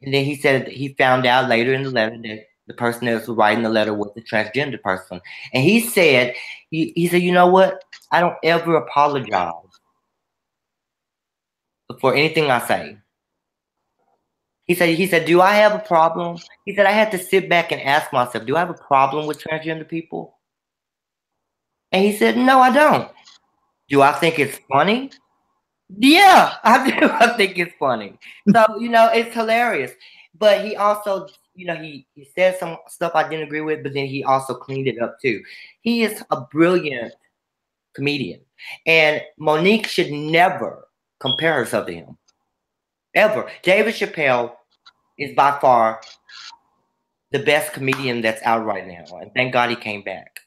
and then he said he found out later in the letter that the person that was writing the letter was a transgender person. And he said, you know what? I don't ever apologize for anything I say. He said, do I have a problem? He said, I had to sit back and ask myself, do I have a problem with transgender people? And he said, no, I don't. Do I think it's funny? Yeah, I do. I think it's funny. So, it's hilarious. But he also, he said some stuff I didn't agree with, but then he also cleaned it up too. He is a brilliant comedian. And Monique should never compare herself to him. Ever. David Chappelle is by far the best comedian that's out right now. And thank God he came back.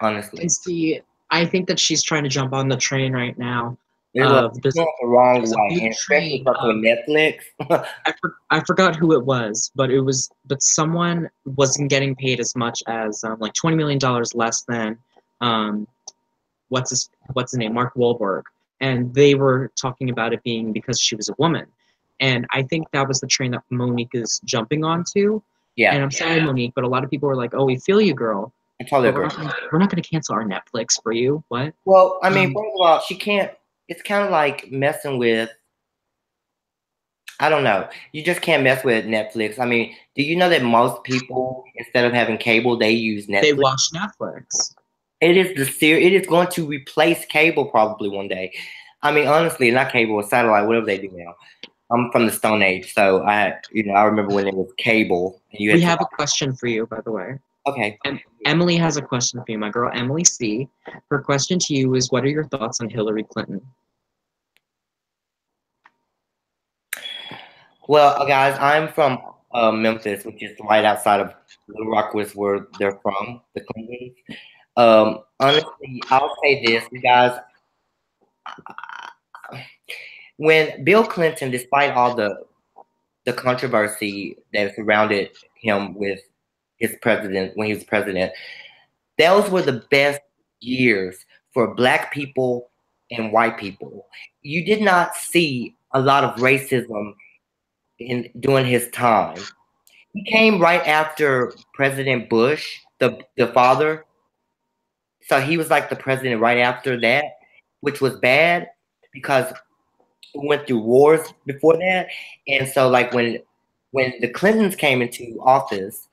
Honestly. And see, I think that she's trying to jump on the train right now. It was the wrong way, and especially with Netflix. I forgot who it was, but someone wasn't getting paid as much as like $20 million less than what's his name, Mark Wahlberg, and they were talking about it being because she was a woman, and I think that was the train that Monique is jumping onto. Yeah. And I'm sorry, Monique, but a lot of people were like, "Oh, we feel you, girl." I totally agree. We're not going to cancel our Netflix for you. What? Well, I mean, first of all, she can't. It's kind of like messing with. I don't know. You just can't mess with Netflix. I mean, do you know that most people, instead of having cable, they use Netflix? They watch Netflix. It is going to replace cable probably one day. I mean, honestly, not cable, satellite, whatever they do now. I'm from the Stone Age, so I remember when it was cable. We have a question for you, by the way. Okay. Emily has a question for you, my girl, Emily C. Her question to you is, what are your thoughts on Hillary Clinton? Well, guys, I'm from Memphis, which is right outside of Little Rock, where they're from, the Clintons. Honestly, I'll say this, you guys. When Bill Clinton, despite all the controversy that surrounded him with his president when he was president, those were the best years for Black people and white people. You did not see a lot of racism during his time. He came right after President Bush, the father. So he was like the president right after that, which was bad because we went through wars before that. And so like when the Clintons came into office,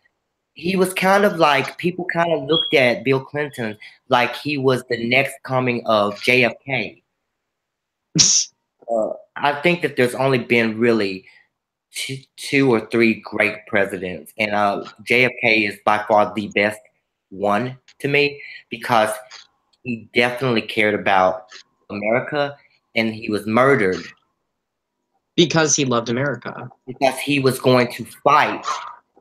he was kind of like, people kind of looked at Bill Clinton like he was the next coming of JFK. I think that there's only been really two or three great presidents, and JFK is by far the best one to me because he definitely cared about America, and he was murdered because he loved America, because he was going to fight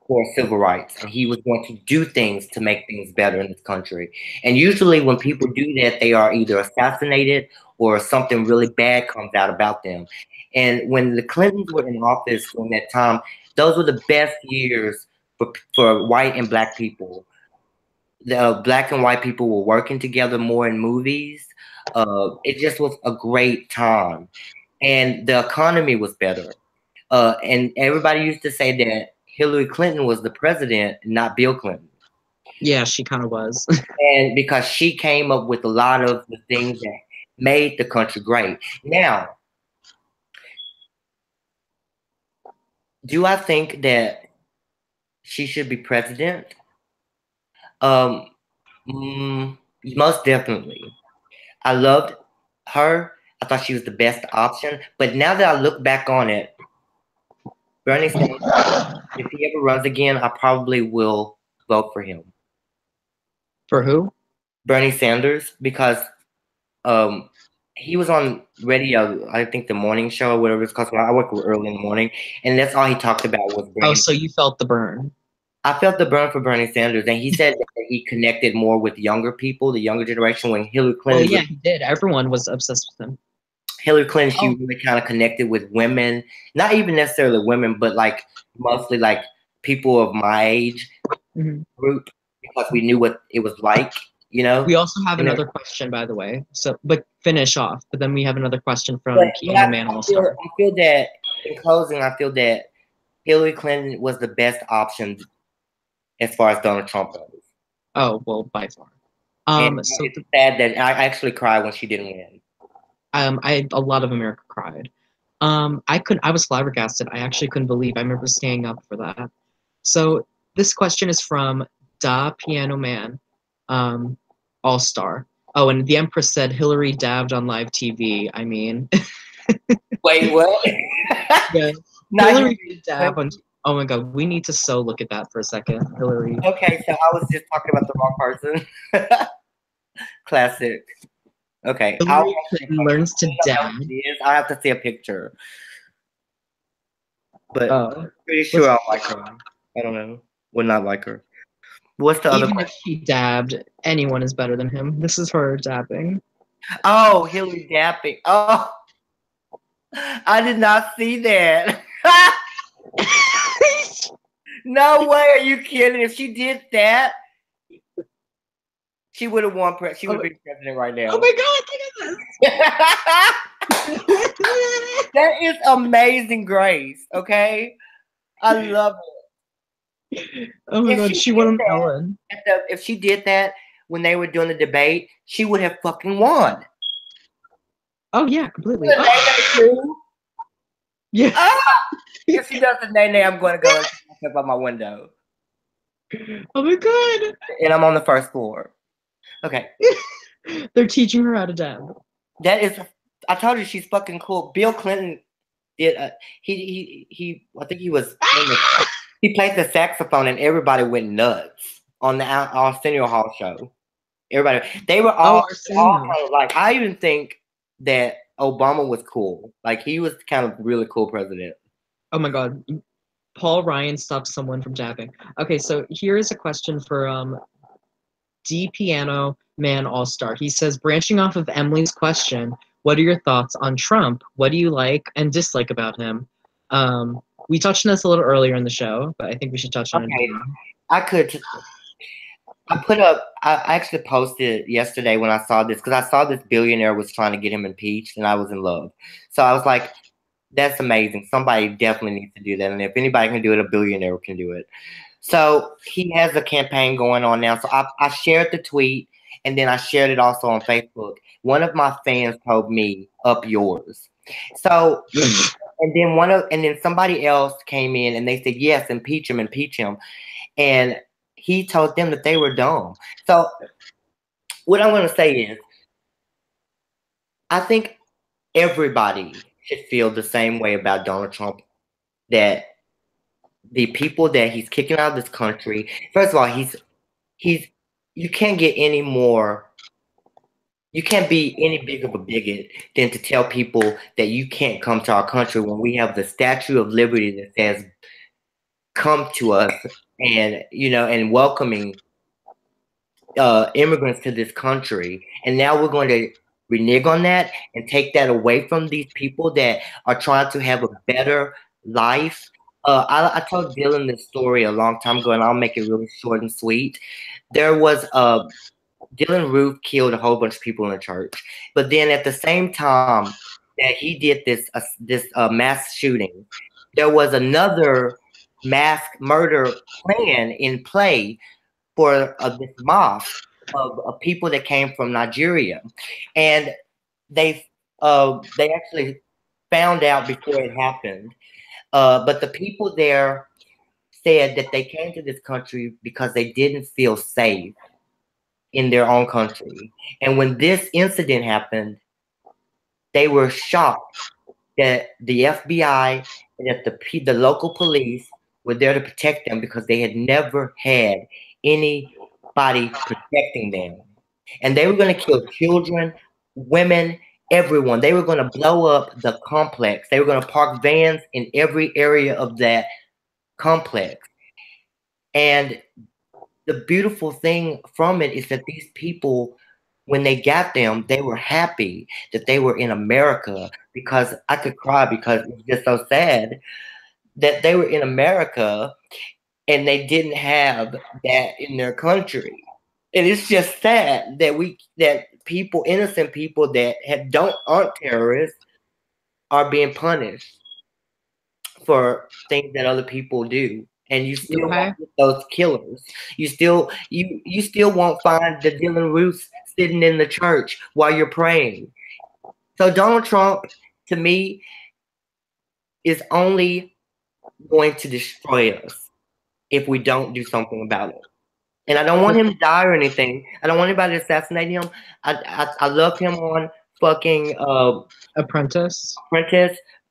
for civil rights, and he was going to do things to make things better in this country. And usually when people do that, they are either assassinated or something really bad comes out about them. And when the Clintons were in office during that time, those were the best years for white and Black people. The Black and white people were working together more in movies. It just was a great time. And the economy was better. And everybody used to say that Hillary Clinton was the president, not Bill Clinton. Yeah, she kind of was. And because she came up with a lot of the things that made the country great. Now, do I think that she should be president? Um, Most definitely. I loved her. I thought she was the best option. But now that I look back on it, Bernie Sanders, if he ever runs again, I probably will vote for him. For who? Bernie Sanders, because um, he was on radio, I think the morning show or whatever it's called. I work early in the morning, and that's all he talked about was Oh, bringing. so you felt the burn. I felt the burn for Bernie Sanders, and he said that he connected more with younger people, the younger generation. When Hillary Well, Clinton, yeah, he did. Everyone was obsessed with him. She Oh, really kind of connected with women, not even necessarily women, but like mostly like people of my age mhm. group, because we knew what it was like, you know. We also have And another question, by the way. So, but finish off. But then we have another question but from but Piano Man All Star. I feel that in closing, I feel that Hillary Clinton was the best option as far as Donald Trump goes. Oh, well, by far. And So it's sad that I actually cried when she didn't win. a lot of America cried. I was flabbergasted. I actually couldn't believe. I remember staying up for that. So this question is from Da Piano Man, All Star. Oh, and the Empress said Hillary dabbed on live TV. I mean, Wait, what? yeah, Not Hillary Hillary did dab on. Clinton. Oh my God, we need to so look at that for a second. Hillary. Okay, so I was just talking about the wrong person. Classic. Okay, Hillary Clinton learns to I don't know dab. who it is. I have to see a picture, but Oh, pretty sure I like her. I don't know. Would not like her. What's the other even if question? she dabbed, anyone is better than him. This is her dabbing. Oh, Hillary dapping. Oh, I did not see that. No way. Are you kidding? If she did that, she would have won. She would be president right now. Oh my God! Look at this. That is amazing, Grace. Okay, I love it. Oh my God, she won on Ellen. If she did that when they were doing the debate, she would have fucking won. Oh yeah, completely. Yeah. If she does the nay, I'm going to go and step out my window. Oh my God. And I'm on the first floor. Okay. They're teaching her how to dab. That is, I told you she's fucking cool. Bill Clinton did. He. I think he was. He played the saxophone and everybody went nuts on the Arsenio Hall show. Everybody, they were all like. I even think that Obama was cool. Like he was kind of really cool president. Oh my God. Paul Ryan stopped someone from dabbing. Okay, so here is a question for D Piano Man All Star. He says, branching off of Emily's question, what are your thoughts on Trump? What do you like and dislike about him? We touched on this a little earlier in the show, but I think we should touch on it again. I actually posted yesterday when I saw this, because I saw this billionaire was trying to get him impeached and I was in love. So I was like, that's amazing. Somebody definitely needs to do that. And if anybody can do it, a billionaire can do it. So he has a campaign going on now. So I shared the tweet and then I shared it also on Facebook. One of my fans told me, up yours. So and then somebody else came in and they said, yes, impeach him. And he told them that they were dumb. So what I'm going to say is, I think everybody should feel the same way about Donald Trump, that the people that he's kicking out of this country, first of all, you can't get any more, you can't be any big of a bigot than to tell people that you can't come to our country when we have the Statue of Liberty that says, come to us, and, and welcoming immigrants to this country. And now we're going to renege on that and take that away from these people that are trying to have a better life. I told Dylan this story a long time ago, and I'll make it really short and sweet. There was Dylan Roof killed a whole bunch of people in the church, but then at the same time that he did this mass shooting, there was another mass murder plan in play for this mosque of people that came from Nigeria, and they actually found out before it happened. But the people there said that they came to this country because they didn't feel safe in their own country. And when this incident happened, they were shocked that the FBI and that the local police were there to protect them because they had never had anybody protecting them. And they were going to kill children, women, everyone. They were going to blow up the complex. They were going to park vans in every area of that complex. And the beautiful thing from it is that these people, when they got them, they were happy that they were in America, because I could cry because it's just so sad that they were in America and they didn't have that in their country. And it's just sad that people, innocent people that aren't terrorists, are being punished for things that other people do. And you still won't get those killers. You still won't find the Dylan Roos sitting in the church while you're praying. So Donald Trump, to me, is only going to destroy us if we don't do something about it. And I don't want him to die or anything. I don't want anybody to assassinate him. I love him on fucking Apprentice.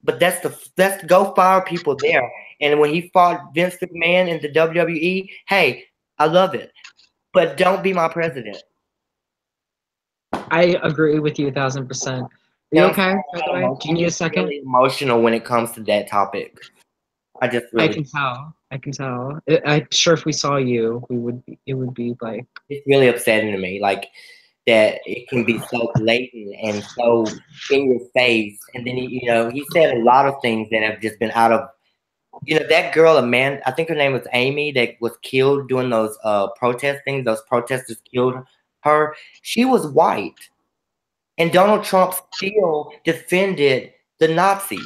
But that's go fire people there. And when he fought Vince McMahon in the WWE, hey, I love it. But don't be my president. I agree with you 1,000%. Are you okay, by the way? Do you need a second? Really emotional when it comes to that topic. I can tell. I'm sure if we saw you, it would be like, it's really upsetting to me, like that it can be so blatant and so in your face. And then he said a lot of things that have just been out of, that girl, Amanda, I think her name was Amy, that was killed doing those protesting. Those protesters killed her. She was white, and Donald Trump still defended the Nazis.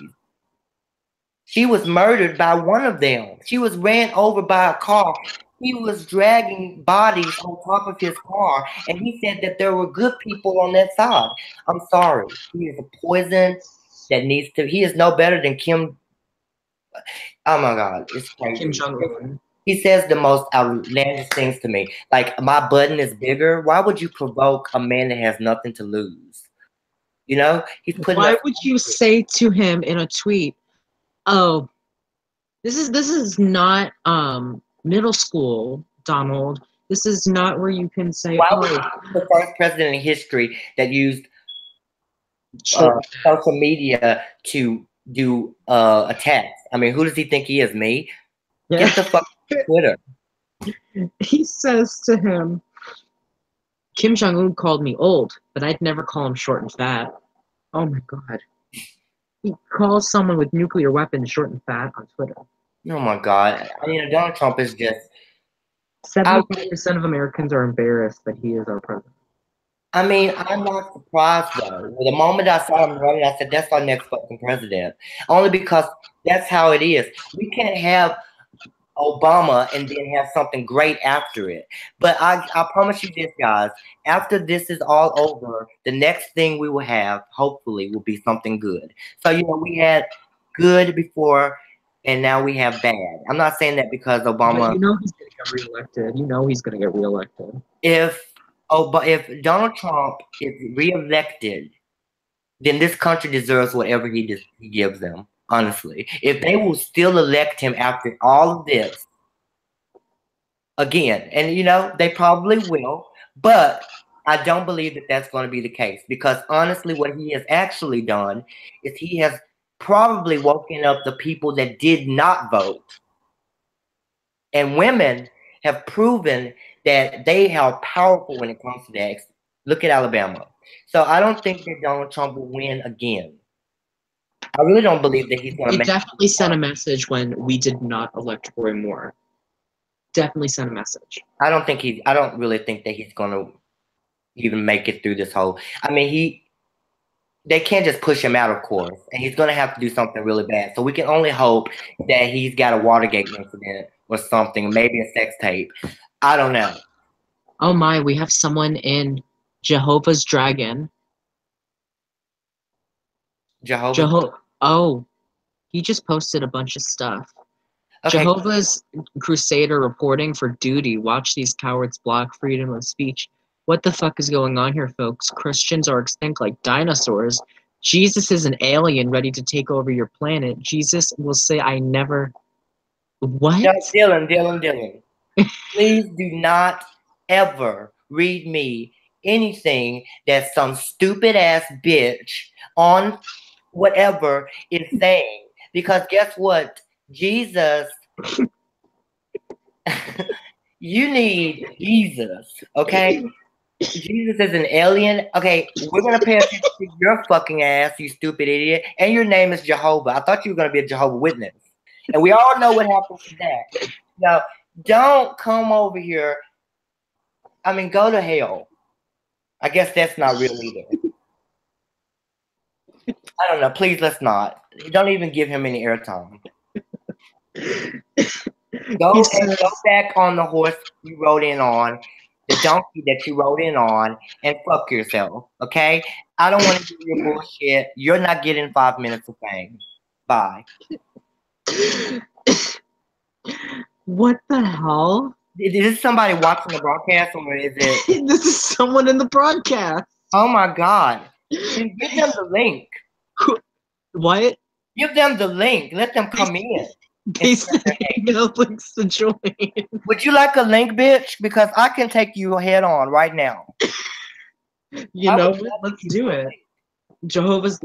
She was murdered by one of them. She was ran over by a car. He was dragging bodies on top of his car, and he said that there were good people on that side. I'm sorry. He is a poison that needs to. He is no better than Kim. Oh my God, it's crazy. Kim Jong-un. He says the most outlandish things to me. Like, my button is bigger. Why would you provoke a man that has nothing to lose? He's putting. Why would you say to him in a tweet, "Oh, this is not middle school, Donald. This is not where you can say." Why was he the first president in history that used social media to do attacks? I mean, who does he think he is? Me? Yeah. Get the fuck off Twitter. He says to him, Kim Jong-un called me old, but I'd never call him short and fat. Oh my God. He calls someone with nuclear weapons short and fat on Twitter. Oh my God. Donald Trump is just... 75% of Americans are embarrassed that he is our president. I mean, I'm not surprised, though. The moment I saw him running, I said, that's our next fucking president. Only because that's how it is. We can't have Obama and then have something great after it. But I promise you this, guys. After this is all over, the next thing we will have, hopefully, will be something good. So, we had good before, and now we have bad. I'm not saying that because Obama... But he's going to get reelected. He's going to get reelected. But if Donald Trump is reelected, then this country deserves whatever he gives them. Honestly, if they will still elect him after all of this, again, and they probably will, but I don't believe that that's going to be the case, because honestly, what he has actually done is he has probably woken up the people that did not vote, and women have proven that they are powerful when it comes to that. Look at Alabama. So I don't think that Donald Trump will win again. I really don't believe that he's going to make... He definitely sent a message when we did not elect Roy Moore. Definitely sent a message. I don't really think that he's going to even make it through this whole... I mean, they can't just push him out, of course, and he's going to have to do something really bad. So we can only hope that he's got a Watergate incident or something, maybe a sex tape. I don't know. Oh my, we have someone in Jehovah's Dragon. Jehovah's. Oh, he just posted a bunch of stuff. Okay. Jehovah's Crusader reporting for duty. Watch these cowards block freedom of speech. What the fuck is going on here, folks? Christians are extinct like dinosaurs. Jesus is an alien ready to take over your planet. Jesus will say, I never. What? No, Dylan. Please do not ever read me anything that some stupid ass bitch on whatever is saying. Because guess what? Jesus, you need Jesus, okay? Jesus is an alien. Okay, we're gonna pay attention to your fucking ass, you stupid idiot. And your name is Jehovah. I thought you were gonna be a Jehovah Witness. And we all know what happened to that. Now, don't come over here. I mean, go to hell. I guess that's not real either. I don't know. Please, let's not. Don't even give him any airtime. Go back on the horse you rode in on, the donkey that you rode in on, and fuck yourself. Okay? I don't want to hear your bullshit. You're not getting 5 minutes of fame. Bye. What the hell? Is this somebody watching the broadcast, or is it? This is someone in the broadcast. Oh my god! Then give them the link. What? Give them the link. Let them come in. They sent email links to join. Would you like a link, bitch? Because I can take you head on right now. You know what? Let's do it. Jehovah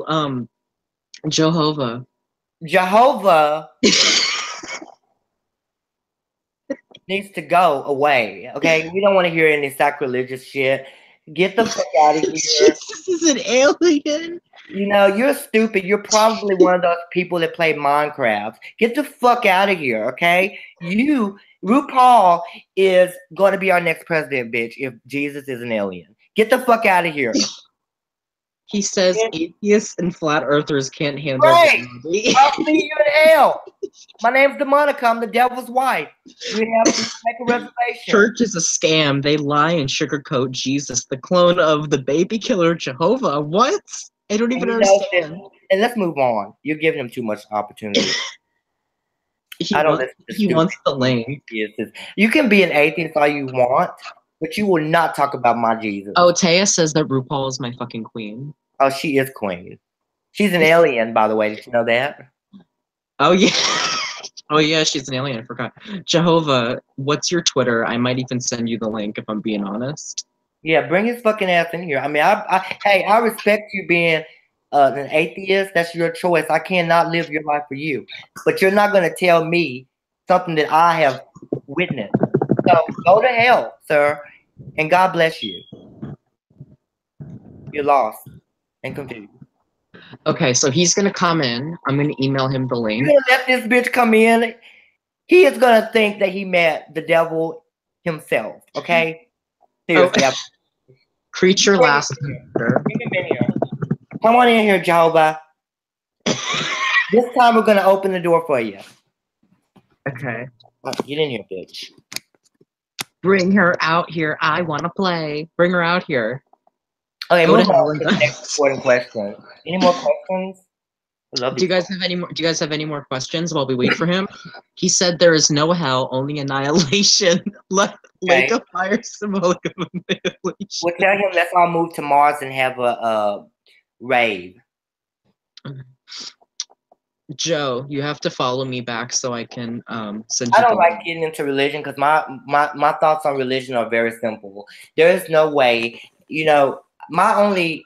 needs to go away. Okay, we don't want to hear any sacrilegious shit. Get the fuck out of here. Jesus is an alien. You know, you're stupid. You're probably one of those people that play Minecraft. Get the fuck out of here, okay? RuPaul is going to be our next president, bitch, if Jesus is an alien. Get the fuck out of here. He says atheists and flat earthers can't handle it. I'll see you in hell. My name's Demonica. I'm the devil's wife. We have to make a reservation. Church is a scam. They lie and sugarcoat Jesus, the clone of the baby killer Jehovah. What? I don't even understand. And let's move on. You're giving him too much opportunity. He wants the link. You can be an atheist all you want, but you will not talk about my Jesus. Oh, Taya says that RuPaul is my fucking queen. Oh, she is queen. She's an alien, by the way. Did you know that? Oh, yeah. Oh, yeah, she's an alien. I forgot. Jehovah, what's your Twitter? I might even send you the link if I'm being honest. Yeah, bring his fucking ass in here. I mean, I respect you being an atheist. That's your choice. I cannot live your life for you. But you're not going to tell me something that I have witnessed. So go to hell, sir, and God bless you. You're lost and confused. Okay, so he's going to come in. I'm going to email him the link. You're going to let this bitch come in? He is going to think that he met the devil himself, okay? Seriously. Oh. Creature last. Come on in here, Jehovah. This time we're going to open the door for you. Okay. Get in here, bitch. Bring her out here. I want to play. Bring her out here. Okay, move on to the next important question. Any more questions? Do you guys have any more questions while we wait for him? He said there is no hell, only annihilation. Lake of fire, symbolic of annihilation. We'll tell him let's all move to Mars and have a rave. Joe, you have to follow me back so I can send you. I don't like getting into religion because my thoughts on religion are very simple. There is no way, you know, my only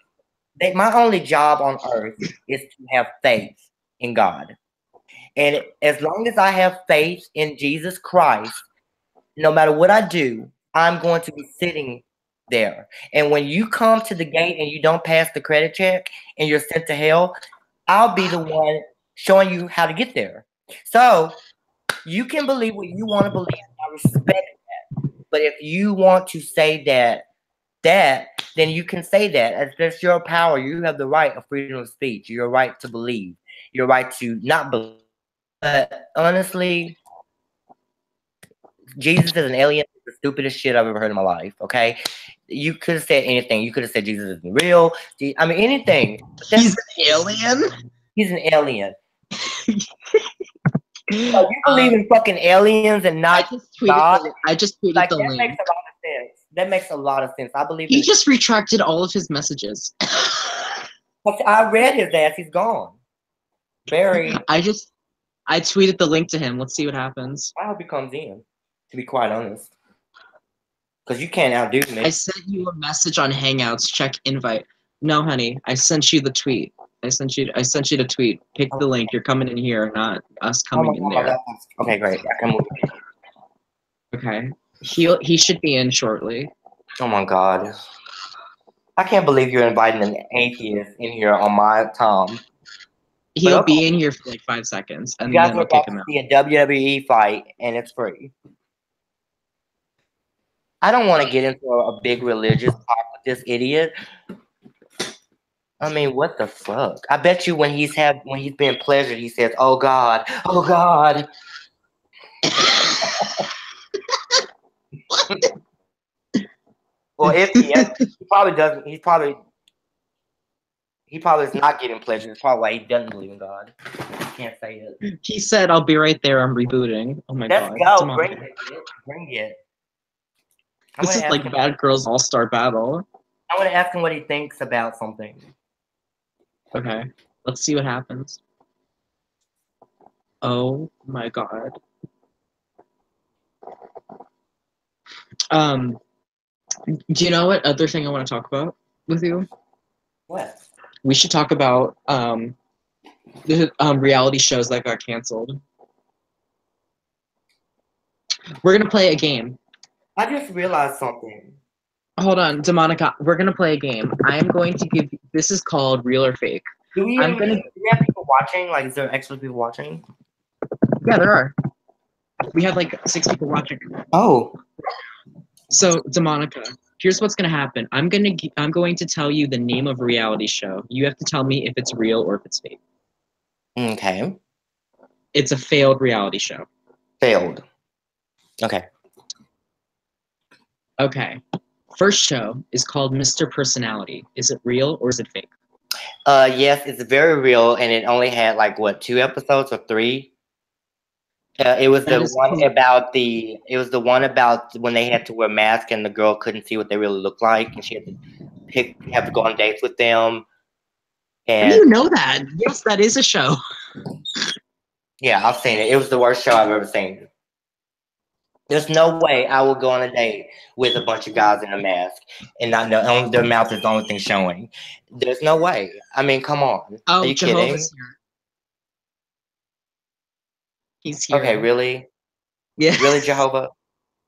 job on earth is to have faith in God. And as long as I have faith in Jesus Christ, no matter what I do, I'm going to be sitting there. And when you come to the gate and you don't pass the credit check and you're sent to hell, I'll be the one showing you how to get there. So you can believe what you want to believe. I respect that. But if you want to say that, then you can say that. That's your power. You have the right of freedom of speech. Your right to believe. Your right to not believe. But honestly, Jesus is an alien, the stupidest shit I've ever heard in my life. Okay, you could have said anything. You could have said Jesus isn't real. I mean, anything. He's an alien. He's an alien. So you believe in fucking aliens and not God? I just tweeted Like the that link. makes a lot of sense. That makes a lot of sense. I believe He just retracted all of his messages. I read his ass. He's gone. Very. I tweeted the link to him. Let's see what happens. I hope he comes in. To be quite honest, because you can't outdo me. I sent you a message on Hangouts. Check invite. No, honey. I sent you the tweet. I sent you the tweet. Pick the link. You're coming in here, not us coming in there. Okay, great. I can move. Okay. He should be in shortly. Oh my god. I can't believe you're inviting an atheist in here on my time. He'll be in here for like 5 seconds, and then I'll kick him out. See a WWE fight, and it's free. I don't want to get into a big religious talk with this idiot. I mean, what the fuck? I bet you when he's being pleasured, he says, "Oh God, oh God." Well, if he probably doesn't. He probably is not getting pleasure. It's probably why he doesn't believe in God. I can't say it. He said, "I'll be right there. I'm rebooting." Oh my god. Let's go. Bring it. Bring it. This is like Bad Girls All-Star Battle. I want to ask him what he thinks about something. Okay. Let's see what happens. Oh my god. Do you know what other thing I want to talk about with you? What? We should talk about the reality shows that got canceled. We're gonna play a game. I just realized something. Hold on, Demonica. We're gonna play a game. I am going to give. This is called Real or Fake. Do we have people watching? Like, is there actually people watching? Yeah, there are. We have like 6 people watching. Oh. So, Demonica, here's what's gonna happen. I'm going to tell you the name of a reality show. You have to tell me if it's real or if it's fake. Okay. It's a failed reality show. Failed. Okay. Okay. First show is called Mr. Personality. Is it real or is it fake? Yes, it's very real, and it only had like what, 2 episodes or 3? It was the one about when they had to wear masks and the girl couldn't see what they really looked like, and she had to go on dates with them. And you know that? Yes, that is a show. Yeah, I've seen it. It was the worst show I've ever seen. There's no way I will go on a date with a bunch of guys in a mask and not know their mouth is the only thing showing. There's no way. I mean, come on. Oh, are you Jehovah's kidding? Here. He's here. Okay, really? Yeah. Really, Jehovah?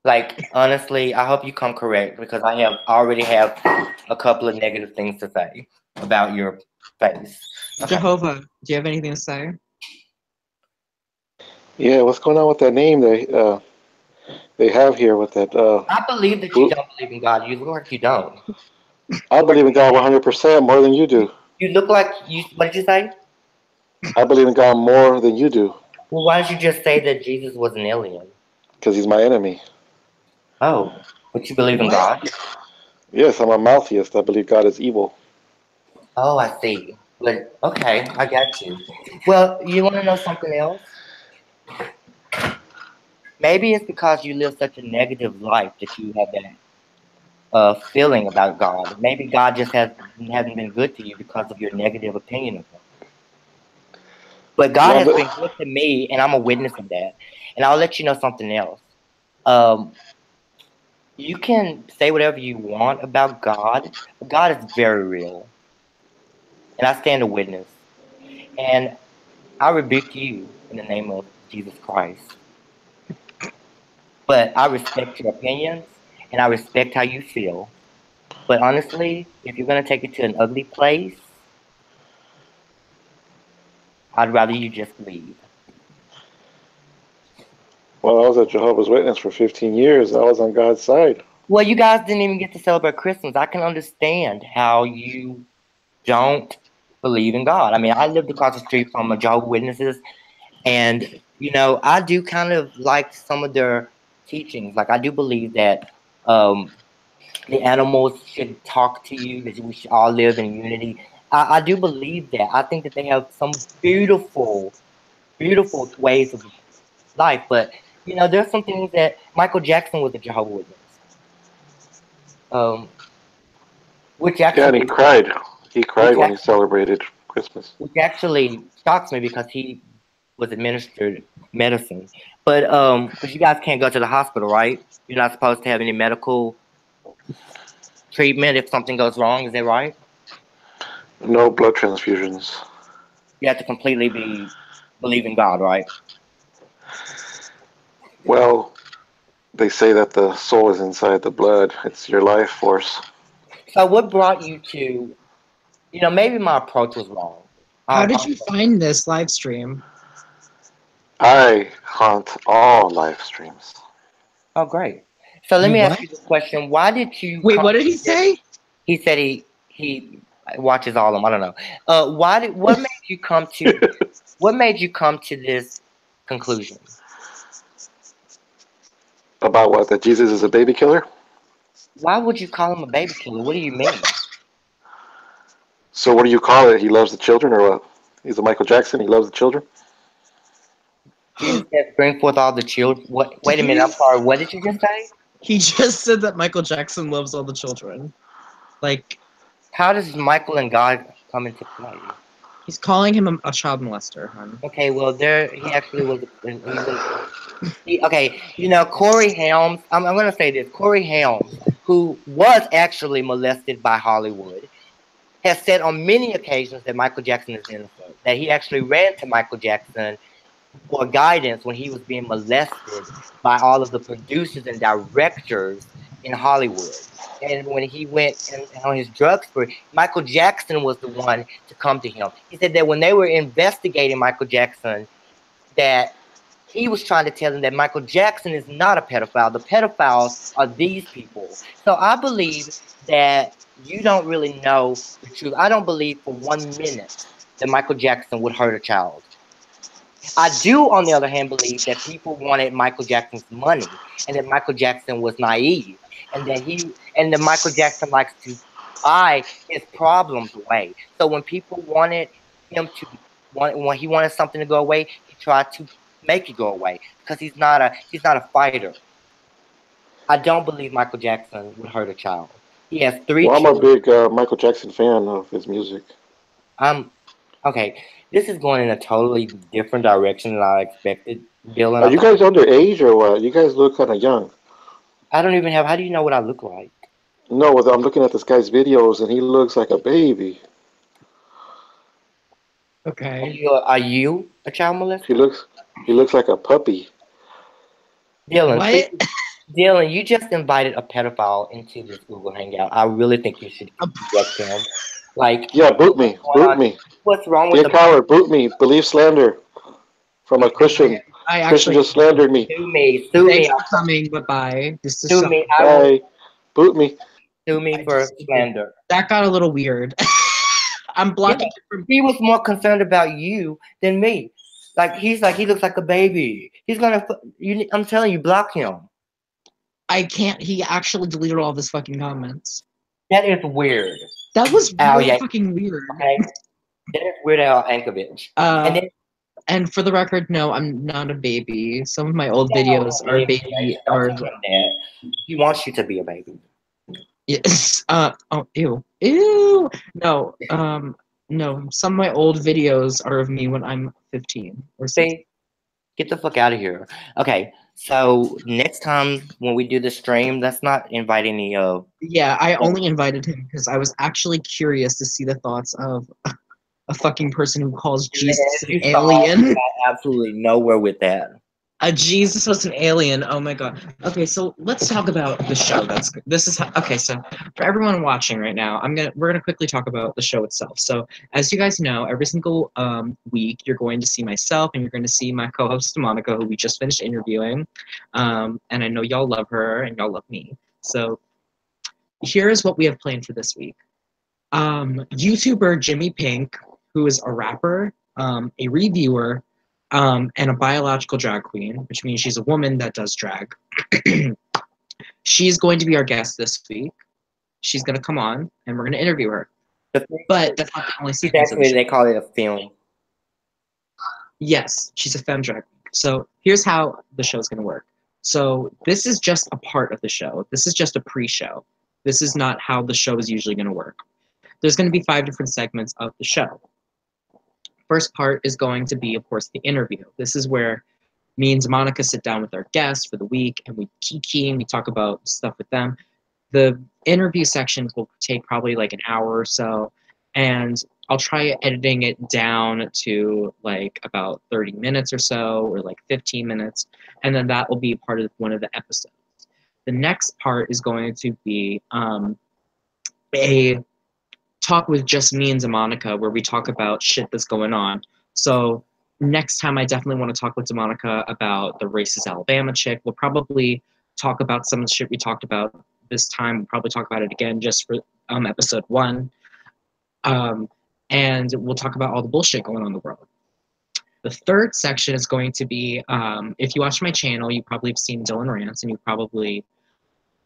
Like, honestly, I hope you come correct because I already have a couple of negative things to say about your face. Okay. Jehovah, do you have anything to say? Yeah, what's going on with that name they have here with that? I believe that you don't believe in God. You look like you don't. I believe in God 100% more than you do. You look like you. What did you say? I believe in God more than you do. Well, why did you just say that Jesus was an alien? Because he's my enemy. Oh, but you believe in God? Yes, I'm a mouthiest. I believe God is evil. Oh, I see. But okay, I got you. Well, you want to know something else? Maybe it's because you live such a negative life that you have that feeling about God. Maybe God just hasn't been good to you because of your negative opinion of him. But God has been good to me, and I'm a witness of that. And I'll let you know something else. You can say whatever you want about God, but God is very real. And I stand a witness. And I rebuke you in the name of Jesus Christ. But I respect your opinions, and I respect how you feel. But honestly, if you're going to take it to an ugly place, I'd rather you just leave. Well, I was a Jehovah's Witness for 15 years. I was on God's side. Well, you guys didn't even get to celebrate Christmas. I can understand how you don't believe in God. I mean, I lived across the street from a Jehovah's Witnesses, and, you know, I do kind of like some of their teachings. Like I do believe that um, the animals should talk to you, that we should all live in unity. I do believe that. I think that they have some beautiful, beautiful ways of life, but you know, there's some things that Michael Jackson was a Jehovah's Witness, um, which Yeah, and he actually, cried. He which cried when he actually, celebrated Christmas. which actually shocks me because he was administered medicine. But because you guys can't go to the hospital, right? You're not supposed to have any medical treatment if something goes wrong. Is that right? No blood transfusions. You have to completely believe in God, right? Well, they say that the soul is inside the blood. It's your life force. So what brought you to, you know, maybe my approach was wrong. How Um, did um, you find this live stream? I haunt all live streams. oh, great. So let You me what? ask you this question. Why did you Wait, come what did he to this? say? He said he watches all of them. I don't know. What made you come to this conclusion? About what? That Jesus is a baby killer? Why would you call him a baby killer? What do you mean? So what do you call it? He loves the children or what? He's a Michael Jackson. He loves the children. Jesus said, "Bring forth all the children." What? Did Wait a minute. he? I'm sorry. What did you just say? He just said that Michael Jackson loves all the children. Like, How does Michael and God come into play? he's calling him a child molester, hon. Okay, well, he actually was. Okay, you know, Corey Helms. I'm going to say this. Corey Helms, who was actually molested by Hollywood, has said on many occasions that Michael Jackson is innocent. That he actually ran to Michael Jackson for guidance when he was being molested by all of the producers and directors in Hollywood. And when he went on his drug spree, Michael Jackson was the one to come to him. He said that when they were investigating Michael Jackson, that he was trying to tell them that Michael Jackson is not a pedophile. The pedophiles are these people. So I believe that you don't really know the truth. I don't believe for 1 minute that Michael Jackson would hurt a child. I do, on the other hand, believe that people wanted Michael Jackson's money and that Michael Jackson was naive and that Michael Jackson likes to buy his problems away. So when people wanted him to when he wanted something to go away, he tried to make it go away because he's not a fighter. I don't believe Michael Jackson would hurt a child. He has three Well, I'm a children. big Michael Jackson fan of his music. I'm okay. This is going in a totally different direction than I expected, Dylan. Are you guys underage or what? You guys look kind of young. I don't even have. How do you know what I look like? No, I'm looking at this guy's videos and he looks like a baby. Okay. Are you a child He molester? looks he looks like a puppy. Dylan, please. What? Dylan, you just invited a pedophile into this Google Hangout. I really think you should eject him. Like, Yeah, boot me, boot me. what's wrong Be with a coward, boot me. Believe slander from a Christian. I Christian actually just slandered me. sue me, thanks for coming, but bye. This is sue so me. I will Bye. Boot me. sue me I for just slander. that got a little weird. I'm Yeah, blocking it from he was more concerned about you than me. Like he looks like a baby. He's gonna. I'm telling you, block him. I can't. He actually deleted all of his fucking comments. That is weird. That was Al really Yankovic, fucking weird. okay? That is Weird Al Yankovic. And then And for the record, no, I'm not a baby. Some of my old no, videos are baby, baby don't are tell him that. He wants you to be a baby. yes. Oh, ew. No. No. Some of my old videos are of me when I'm 15 or 16. See, get the fuck out of here. Okay, so next time when we do the stream, let's not invite any of. Yeah, I only invited him because I was actually curious to see the thoughts of a fucking person who calls Jesus As an you saw, alien. we got absolutely nowhere with that. A Jesus was an alien. Oh my god. Okay, so let's talk about the show. Okay. So for everyone watching right now, we're gonna quickly talk about the show itself. So as you guys know, every single week you're going to see myself and you're going to see my co-host Demonica, who we just finished interviewing. And I know y'all love her and y'all love me. So here is what we have planned for this week. YouTuber Jimmy Pink, who is a rapper, a reviewer, and a biological drag queen, which means she's a woman that does drag. She's going to be our guest this week. She's going to come on, and we're going to interview her. But that's not the only sequence of the show. They call it a film. Yes, she's a femme drag. So here's how the show's going to work. So this is just a part of the show. This is just a pre-show. This is not how the show is usually going to work. There's going to be 5 different segments of the show. First part is going to be, of course, the interview. This is where me and Demonica sit down with our guests for the week, and we kiki and we talk about stuff with them. The interview sections will take probably like an hour or so, and I'll try editing it down to like about 30 minutes or so, or like 15 minutes, and then that will be part of one of the episodes. The next part is going to be a talk with just me and Demonica, where we talk about shit that's going on. So next time I definitely want to talk with Demonica about the racist Alabama chick. We'll probably talk about some of the shit we talked about this time. We'll probably talk about it again just for episode 1. And we'll talk about all the bullshit going on in the world. The third section is going to be, if you watch my channel, you probably have seen Dylan Rants, and you probably,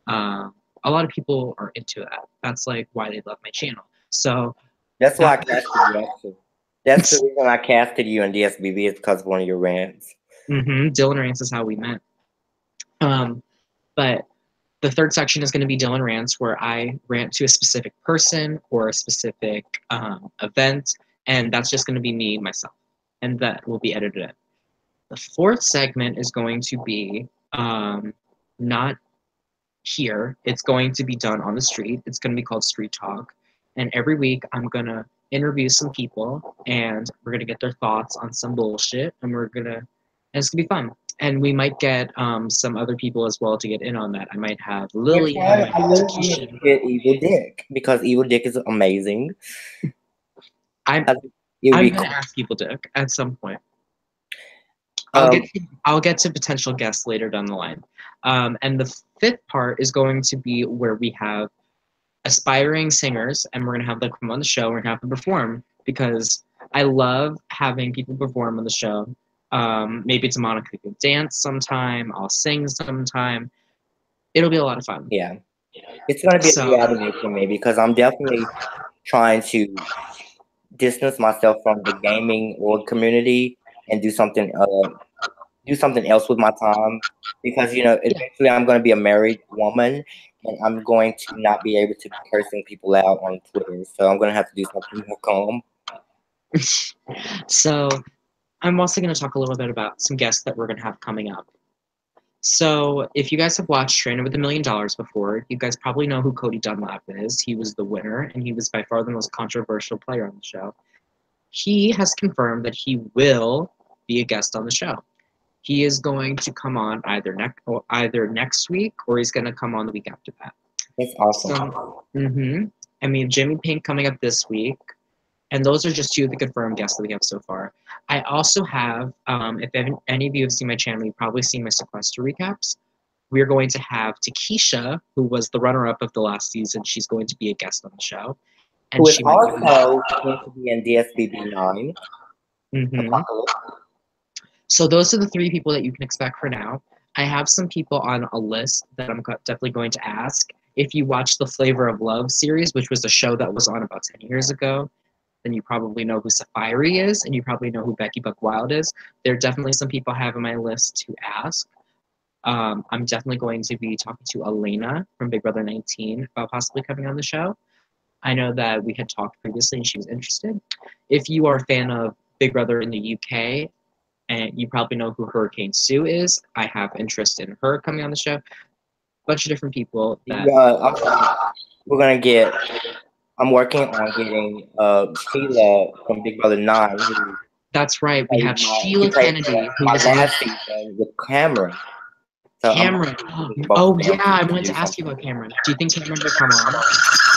a lot of people are into that. That's like why they love my channel. So that's why I casted you, actually. That's the reason I casted you in DSBB, is because of one of your rants. Dylan Rants is how we met. But the third section is going to be Dylan Rants, where I rant to a specific person or a specific event, and that's just going to be me, myself, and that will be edited in. The fourth segment is going to be not here. It's going to be done on the street. It's going to be called Street Talk. And every week I'm going to interview some people, and we're going to get their thoughts on some bullshit, and it's going to be fun. And we might get some other people as well to get in on that. I might have Lily. I really get Evil Dick, because Evil Dick is amazing. I'm going to ask Evil Dick at some point. I'll get to potential guests later down the line. And the fifth part is going to be where we have aspiring singers, and we're going to have them come on the show. We're going to have them perform, because I love having people perform on the show. Maybe Demonica can dance sometime. I'll sing sometime. It'll be a lot of fun. Yeah. It's going to be a reality for me, because I'm definitely trying to distance myself from the gaming world community and do something else with my time, because eventually I'm going to be a married woman, and I'm going to not be able to be cursing people out on Twitter, so I'm going to have to do something more calm. So I'm also going to talk a little bit about some guests that we're going to have coming up. So if you guys have watched Stranded with $1 Million before, you guys probably know who Cody Dunlap is. He was the winner, and he was by far the most controversial player on the show. He has confirmed that he will be a guest on the show. He is going to come on either next week, or he's going to come on the week after that. That's awesome. So, I mean, Jimmy Pink coming up this week, and those are just 2 of the confirmed guests that we have so far. I also have, if any of you have seen my channel, you've probably seen my sequester recaps. We're going to have Takesha, who was the runner-up of the last season. She's going to be a guest on the show. And who is also going to be in DSBB 9. So those are the 3 people that you can expect for now. I have some people on a list that I'm definitely going to ask. If you watched the Flavor of Love series, which was a show that was on about 10 years ago, then you probably know who Safari is, and you probably know who Becky Buck Wild is. There are definitely some people I have on my list to ask. I'm definitely going to be talking to Elena from Big Brother 19 about possibly coming on the show. I know that we had talked previously and she was interested. If you are a fan of Big Brother in the UK, and you probably know who Hurricane Sue is, I have interest in her coming on the show. A bunch of different people. I'm working on getting Sheila from Big Brother 9. That's right. We have Sheila Kennedy, who was last season with Cameron. So Cameron. Oh, yeah, I wanted to ask you about Cameron. Do you think Cameron will come on?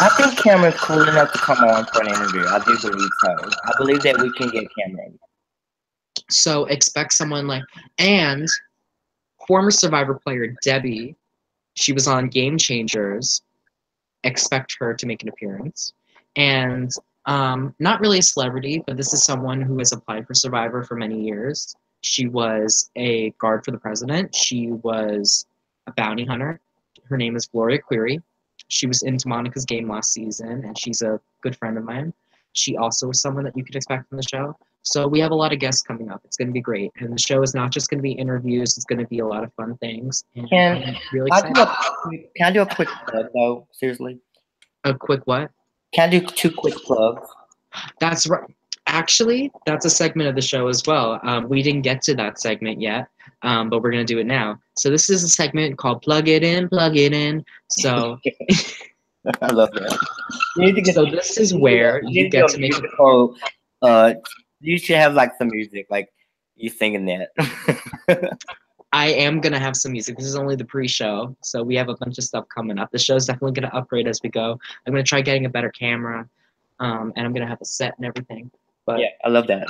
I think Cameron's cool enough to come on for an interview. I do believe so. I believe that we can get Cameron. So expect someone like, and former Survivor player Debbie, she was on Game Changers. Expect her to make an appearance. And not really a celebrity, but this is someone who has applied for Survivor for many years. She was a guard for the president. She was a bounty hunter. Her name is Gloria Query. She was in Monica's game last season, and she's a good friend of mine. She also is someone that you could expect from the show. So we have a lot of guests coming up. It's going to be great. And the show is not just going to be interviews. It's going to be a lot of fun things. And I'm really excited. Can I do a quick plug, though? Seriously? A quick what? Can I do 2 quick plugs? That's right. Actually, that's a segment of the show as well. We didn't get to that segment yet, but we're going to do it now. So this is a segment called Plug It In, Plug It In. So I love that. You need to get, so this is where you get to make musical, you should have like some music, like you singing that. I am going to have some music. This is only the pre-show, so we have a bunch of stuff coming up. The show's definitely going to upgrade as we go. I'm going to try getting a better camera, and I'm going to have a set and everything. But yeah, I love that.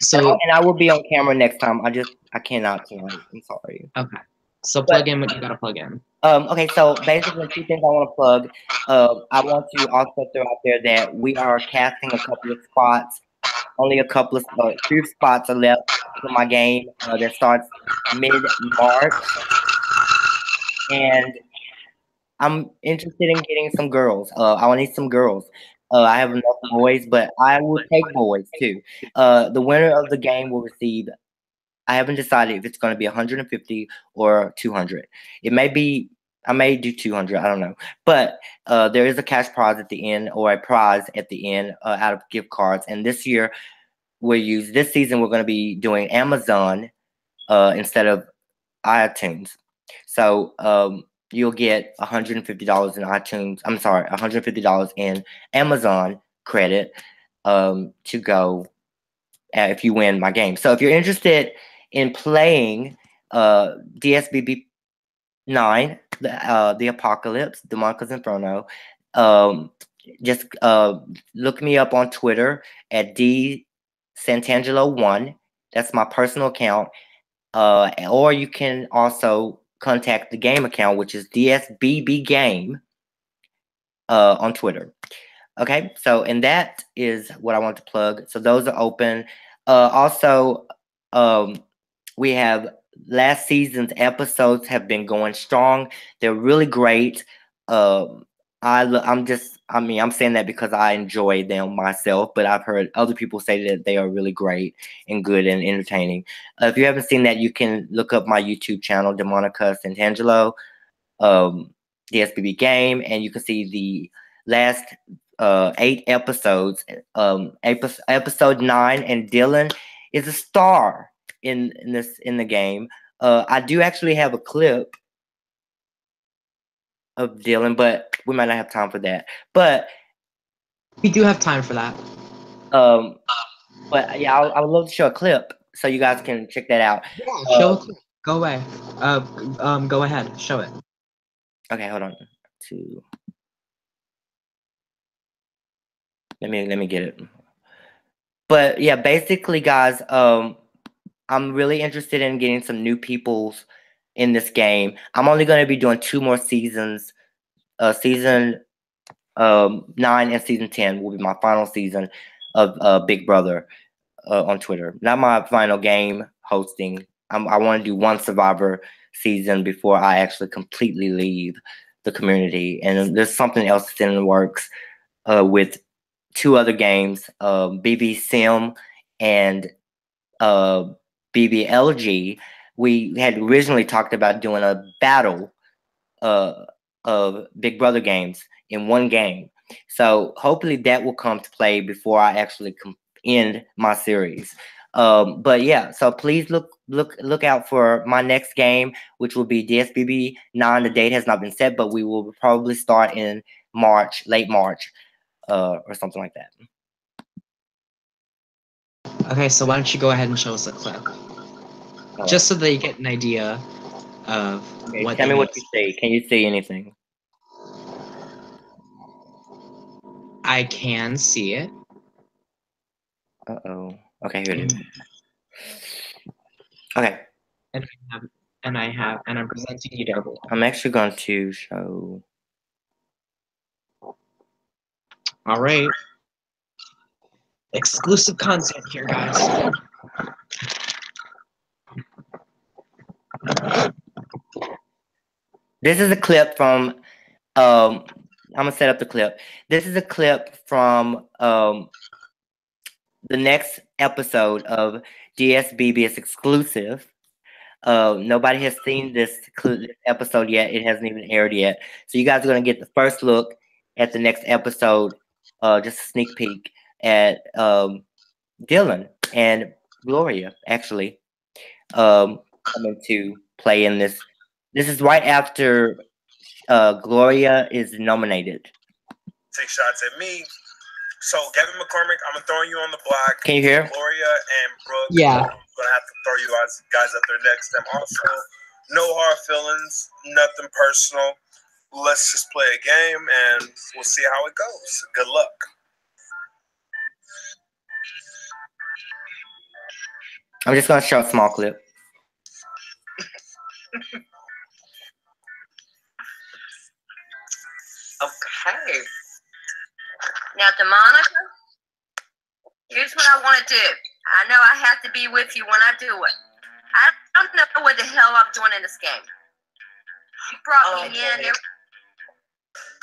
So and I will be on camera next time. I cannot tonight. I'm sorry. Okay. So plug in what you gotta plug in. Okay, so basically 2 things I want to plug. I want to also throw out there that we are casting a couple of spots. Only a couple of 2 spots are left for my game that starts mid-March. And I'm interested in getting some girls. I need some girls. I have enough boys, but I will take boys too. The winner of the game will receive, I haven't decided if it's going to be 150 or 200. It may be, I may do 200. I don't know. But there is a cash prize at the end, or a prize at the end out of gift cards. And this year, this season, we're going to be doing Amazon instead of iTunes. So you'll get $150 in iTunes. I'm sorry, $150 in Amazon credit to go if you win my game. So if you're interested in playing DSBB 9, the Apocalypse, Demonica's Inferno, just look me up on Twitter at D Santangilo 1. That's my personal account. Or you can also contact the game account, which is DSBB Game on Twitter. Okay, so and that is what I want to plug. So those are open. Also, we have last season's episodes have been going strong. They're really great. I'm saying that because I enjoy them myself, but I've heard other people say that they are really great and good and entertaining. If you haven't seen that, you can look up my YouTube channel, Demonica Santangilo, the SBB Game, and you can see the last 8 episodes. Episode 9, and Dylan is a star in the game. I do actually have a clip of Dylan, but we might not have time for that. But we do have time for that. But yeah, I would love to show a clip so you guys can check that out. Yeah, show it. Go away. Go ahead. Show it. Okay, hold on. Let me get it. But yeah, basically, guys, I'm really interested in getting some new peoples in this game. I'm only going to be doing 2 more seasons. Season 9 and season 10 will be my final season of Big Brother on Twitter. Not my final game hosting. I want to do 1 Survivor season before I actually completely leave the community. And there's something else that's in the works with 2 other games, BB Sim and BBLG. We had originally talked about doing a battle of Big Brother games in 1 game. So hopefully that will come to play before I actually end my series. But yeah, so please look out for my next game, which will be DSBB 9. The date has not been set, but we will probably start in March, late March, or something like that. Okay, so why don't you go ahead and show us a clip, just so they get an idea of what. Tell me what you see. Can you see anything? I can see it. Uh-oh. Okay, here it is. Okay. And I'm presenting you double. I'm actually going to show. All right. Exclusive content here, guys. This is a clip from. I'm gonna set up the clip. This is a clip from the next episode of DSBB's exclusive. Nobody has seen this episode yet. It hasn't even aired yet. So you guys are gonna get the first look at the next episode. Just a sneak peek at Dylan and Gloria actually coming to play in this. This is right after Gloria is nominated. Take shots at me. So Gavin McCormick, I'm throwing you on the block. Can you hear? Gloria and Brooke. Yeah. I'm gonna have to throw you guys up there next time. Also, no hard feelings, nothing personal. Let's just play a game and we'll see how it goes. Good luck. I'm just gonna show a small clip. Okay. Now, Demonica, here's what I want to do. I know I have to be with you when I do it. I don't know what the hell I'm doing in this game. You brought me in.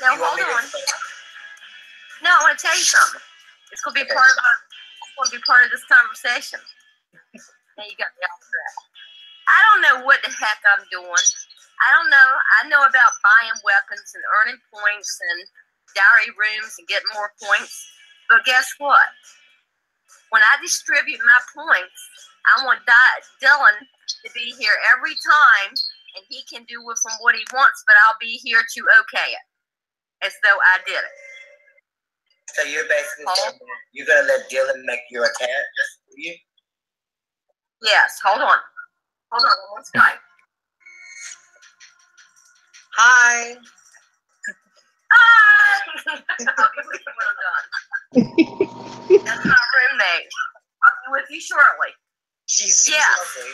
Now, hold on. No, I want to tell you something. It's going to be part of this conversation. Now you got me off track. I don't know what the heck I'm doing. I don't know. I know about buying weapons and earning points and diary rooms and getting more points. But guess what? When I distribute my points, I want Dylan to be here every time, and he can do with him what he wants, but I'll be here to okay it, as though I did it. So you're basically saying you're gonna let Dylan make your attack just for you? Yes, hold on. Hold on, one Skype. Hi. Hi! I'll be with you when I'm done. That's my roommate. I'll be with you shortly. She's lovely.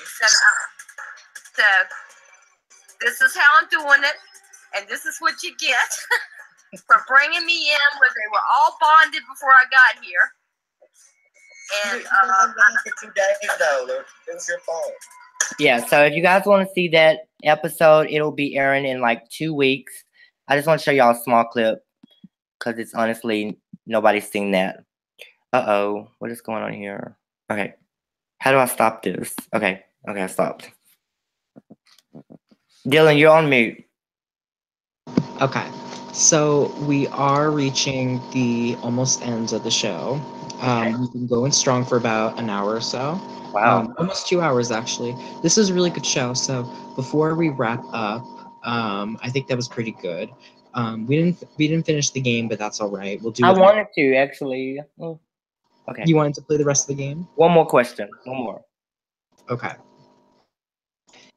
So, this is how I'm doing it, and this is what you get for bringing me in where they were all bonded before I got here. And for 2 days though. It was your fault. Yeah, so if you guys want to see that episode, it'll be airing in like 2 weeks. I just want to show y'all a small clip because it's honestly nobody's seen that. What is going on here? Okay, how do I stop this? Okay, I stopped. Dylan, you're on mute. Okay, so we are reaching the almost ends of the show. We've been going strong for about an hour or so. Wow. Almost 2 hours, actually. This is a really good show. So before we wrap up, I think that was pretty good. We didn't finish the game, but that's all right. We'll do. I wanted to actually. Oh, okay. You wanted to play the rest of the game? One more question. One more. Okay.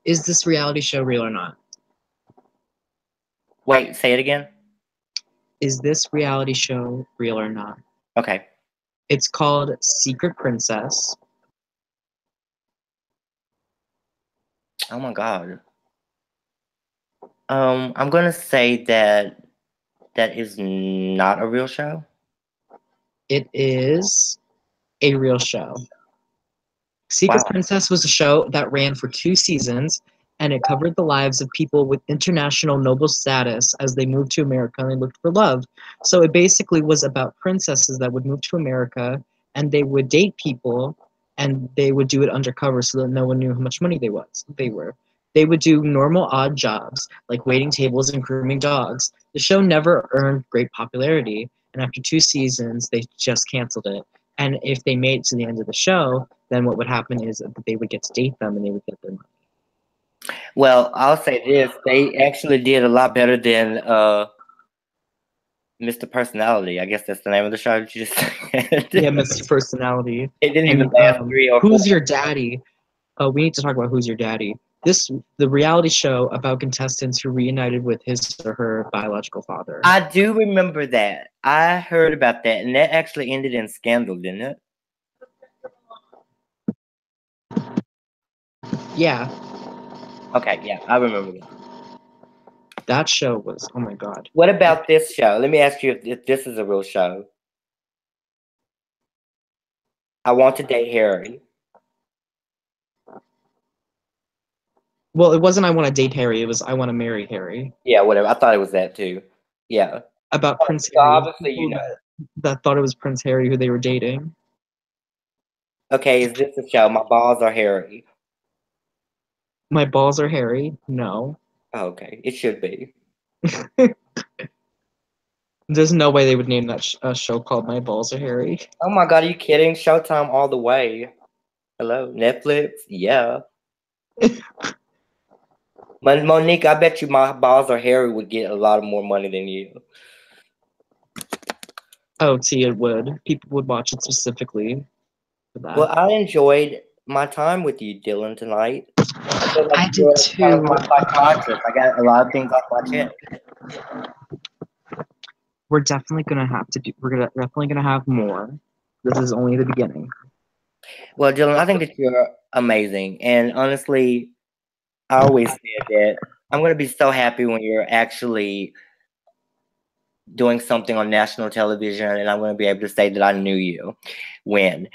Is this reality show real or not? Wait, say it again. Is this reality show real or not? Okay. It's called Secret Princess. Oh my god. I'm gonna say that is not a real show. It is a real show. Secret Wow. Princess was a show that ran for 2 seasons, and it covered the lives of people with international noble status as they moved to America and they looked for love. So it basically was about princesses that would move to America and they would date people and they would do it undercover so that no one knew how much money they were. They would do normal odd jobs like waiting tables and grooming dogs. The show never earned great popularity, and after 2 seasons, they just canceled it. And if they made it to the end of the show, then what would happen is that they would get to date them and they would get their money. Well, I'll say this: they actually did a lot better than Mr. Personality. I guess that's the name of the show that you just said. Yeah, Mr. Personality. It didn't even last 3 or 4. Who's Your Daddy? We need to talk about Who's Your Daddy. The reality show about contestants who reunited with his or her biological father. I do remember that. I heard about that, and that actually ended in scandal, didn't it? Yeah. Okay, yeah, I remember that. That show was, oh my god. What about this show? Let me ask you if this is a real show. I Want to Date Harry. Well, it wasn't I want to date Harry. It was I want to marry Harry. Yeah, whatever. I thought it was that too. Yeah. About Prince So Harry. obviously, you People know. that thought it was Prince Harry who they were dating. Okay, is this a show? My balls are hairy. My balls are hairy. No. Oh, okay, it should be. There's no way they would name that a show called My Balls Are Hairy. Oh my God, are you kidding? Showtime all the way. Hello, Netflix? Yeah. Monique, I bet you My Balls Are Hairy would get a lot more money than you. Oh, T, it would. People would watch it specifically for that. Well, I enjoyed my time with you, Dylan, tonight. I feel like I did you're too. kind of my psychiatrist. I got a lot of things off my chest. We're definitely gonna have to do. Definitely gonna have more. This is only the beginning. Well, Dylan, I think that you're amazing, and honestly, I always said that I'm gonna be so happy when you're actually doing something on national television, and I'm gonna be able to say that I knew you when,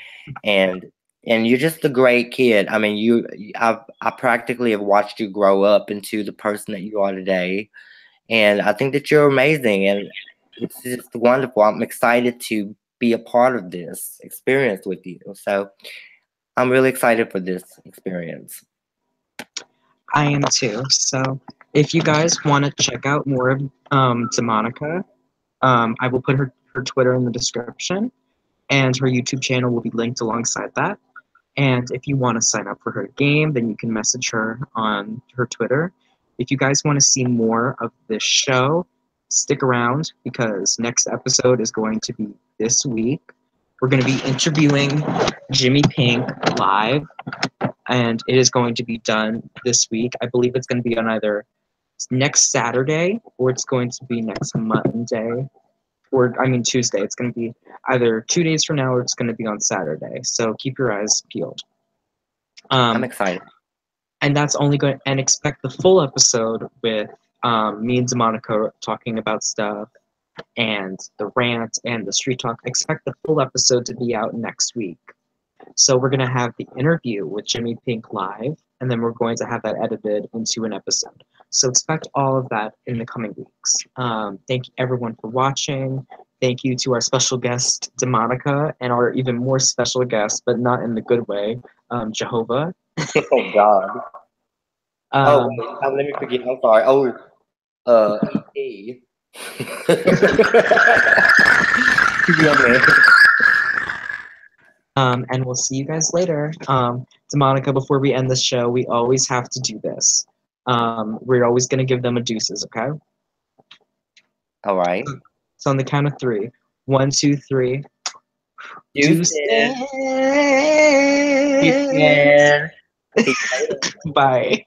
and you're just a great kid. I mean, I practically have watched you grow up into the person that you are today, and I think that you're amazing, and it's just wonderful. I'm excited to be a part of this experience with you. So I'm really excited for this experience. I am too. So if you guys want to check out more of Demonica, I will put her Twitter in the description, and her YouTube channel will be linked alongside that. And if you want to sign up for her game, then you can message her on her Twitter. If you guys want to see more of this show, stick around because next episode is going to be this week. We're going to be interviewing Jimmy Pink live, and it is going to be done this week. I believe it's going to be on either next Saturday or it's going to be next Monday. Tuesday. It's going to be either 2 days from now or it's going to be on Saturday. So keep your eyes peeled. I'm excited. And that's only going and expect the full episode with me and Demonica talking about stuff and the rant and the street talk. Expect the full episode to be out next week. So we're going to have the interview with Jimmy Pink live, and then we're going to have that edited into an episode. So expect all of that in the coming weeks. Thank you everyone for watching. Thank you to our special guest, Demonica, and our even more special guest, but not in the good way, Jehovah. Oh, God. Let me forget. I'm sorry. E.T. And we'll see you guys later. Demonica, before we end the show, we always have to do this. We're always going to give them a deuces, okay? All right. So on the count of 3. 1, 2, 3. Deuces. Bye.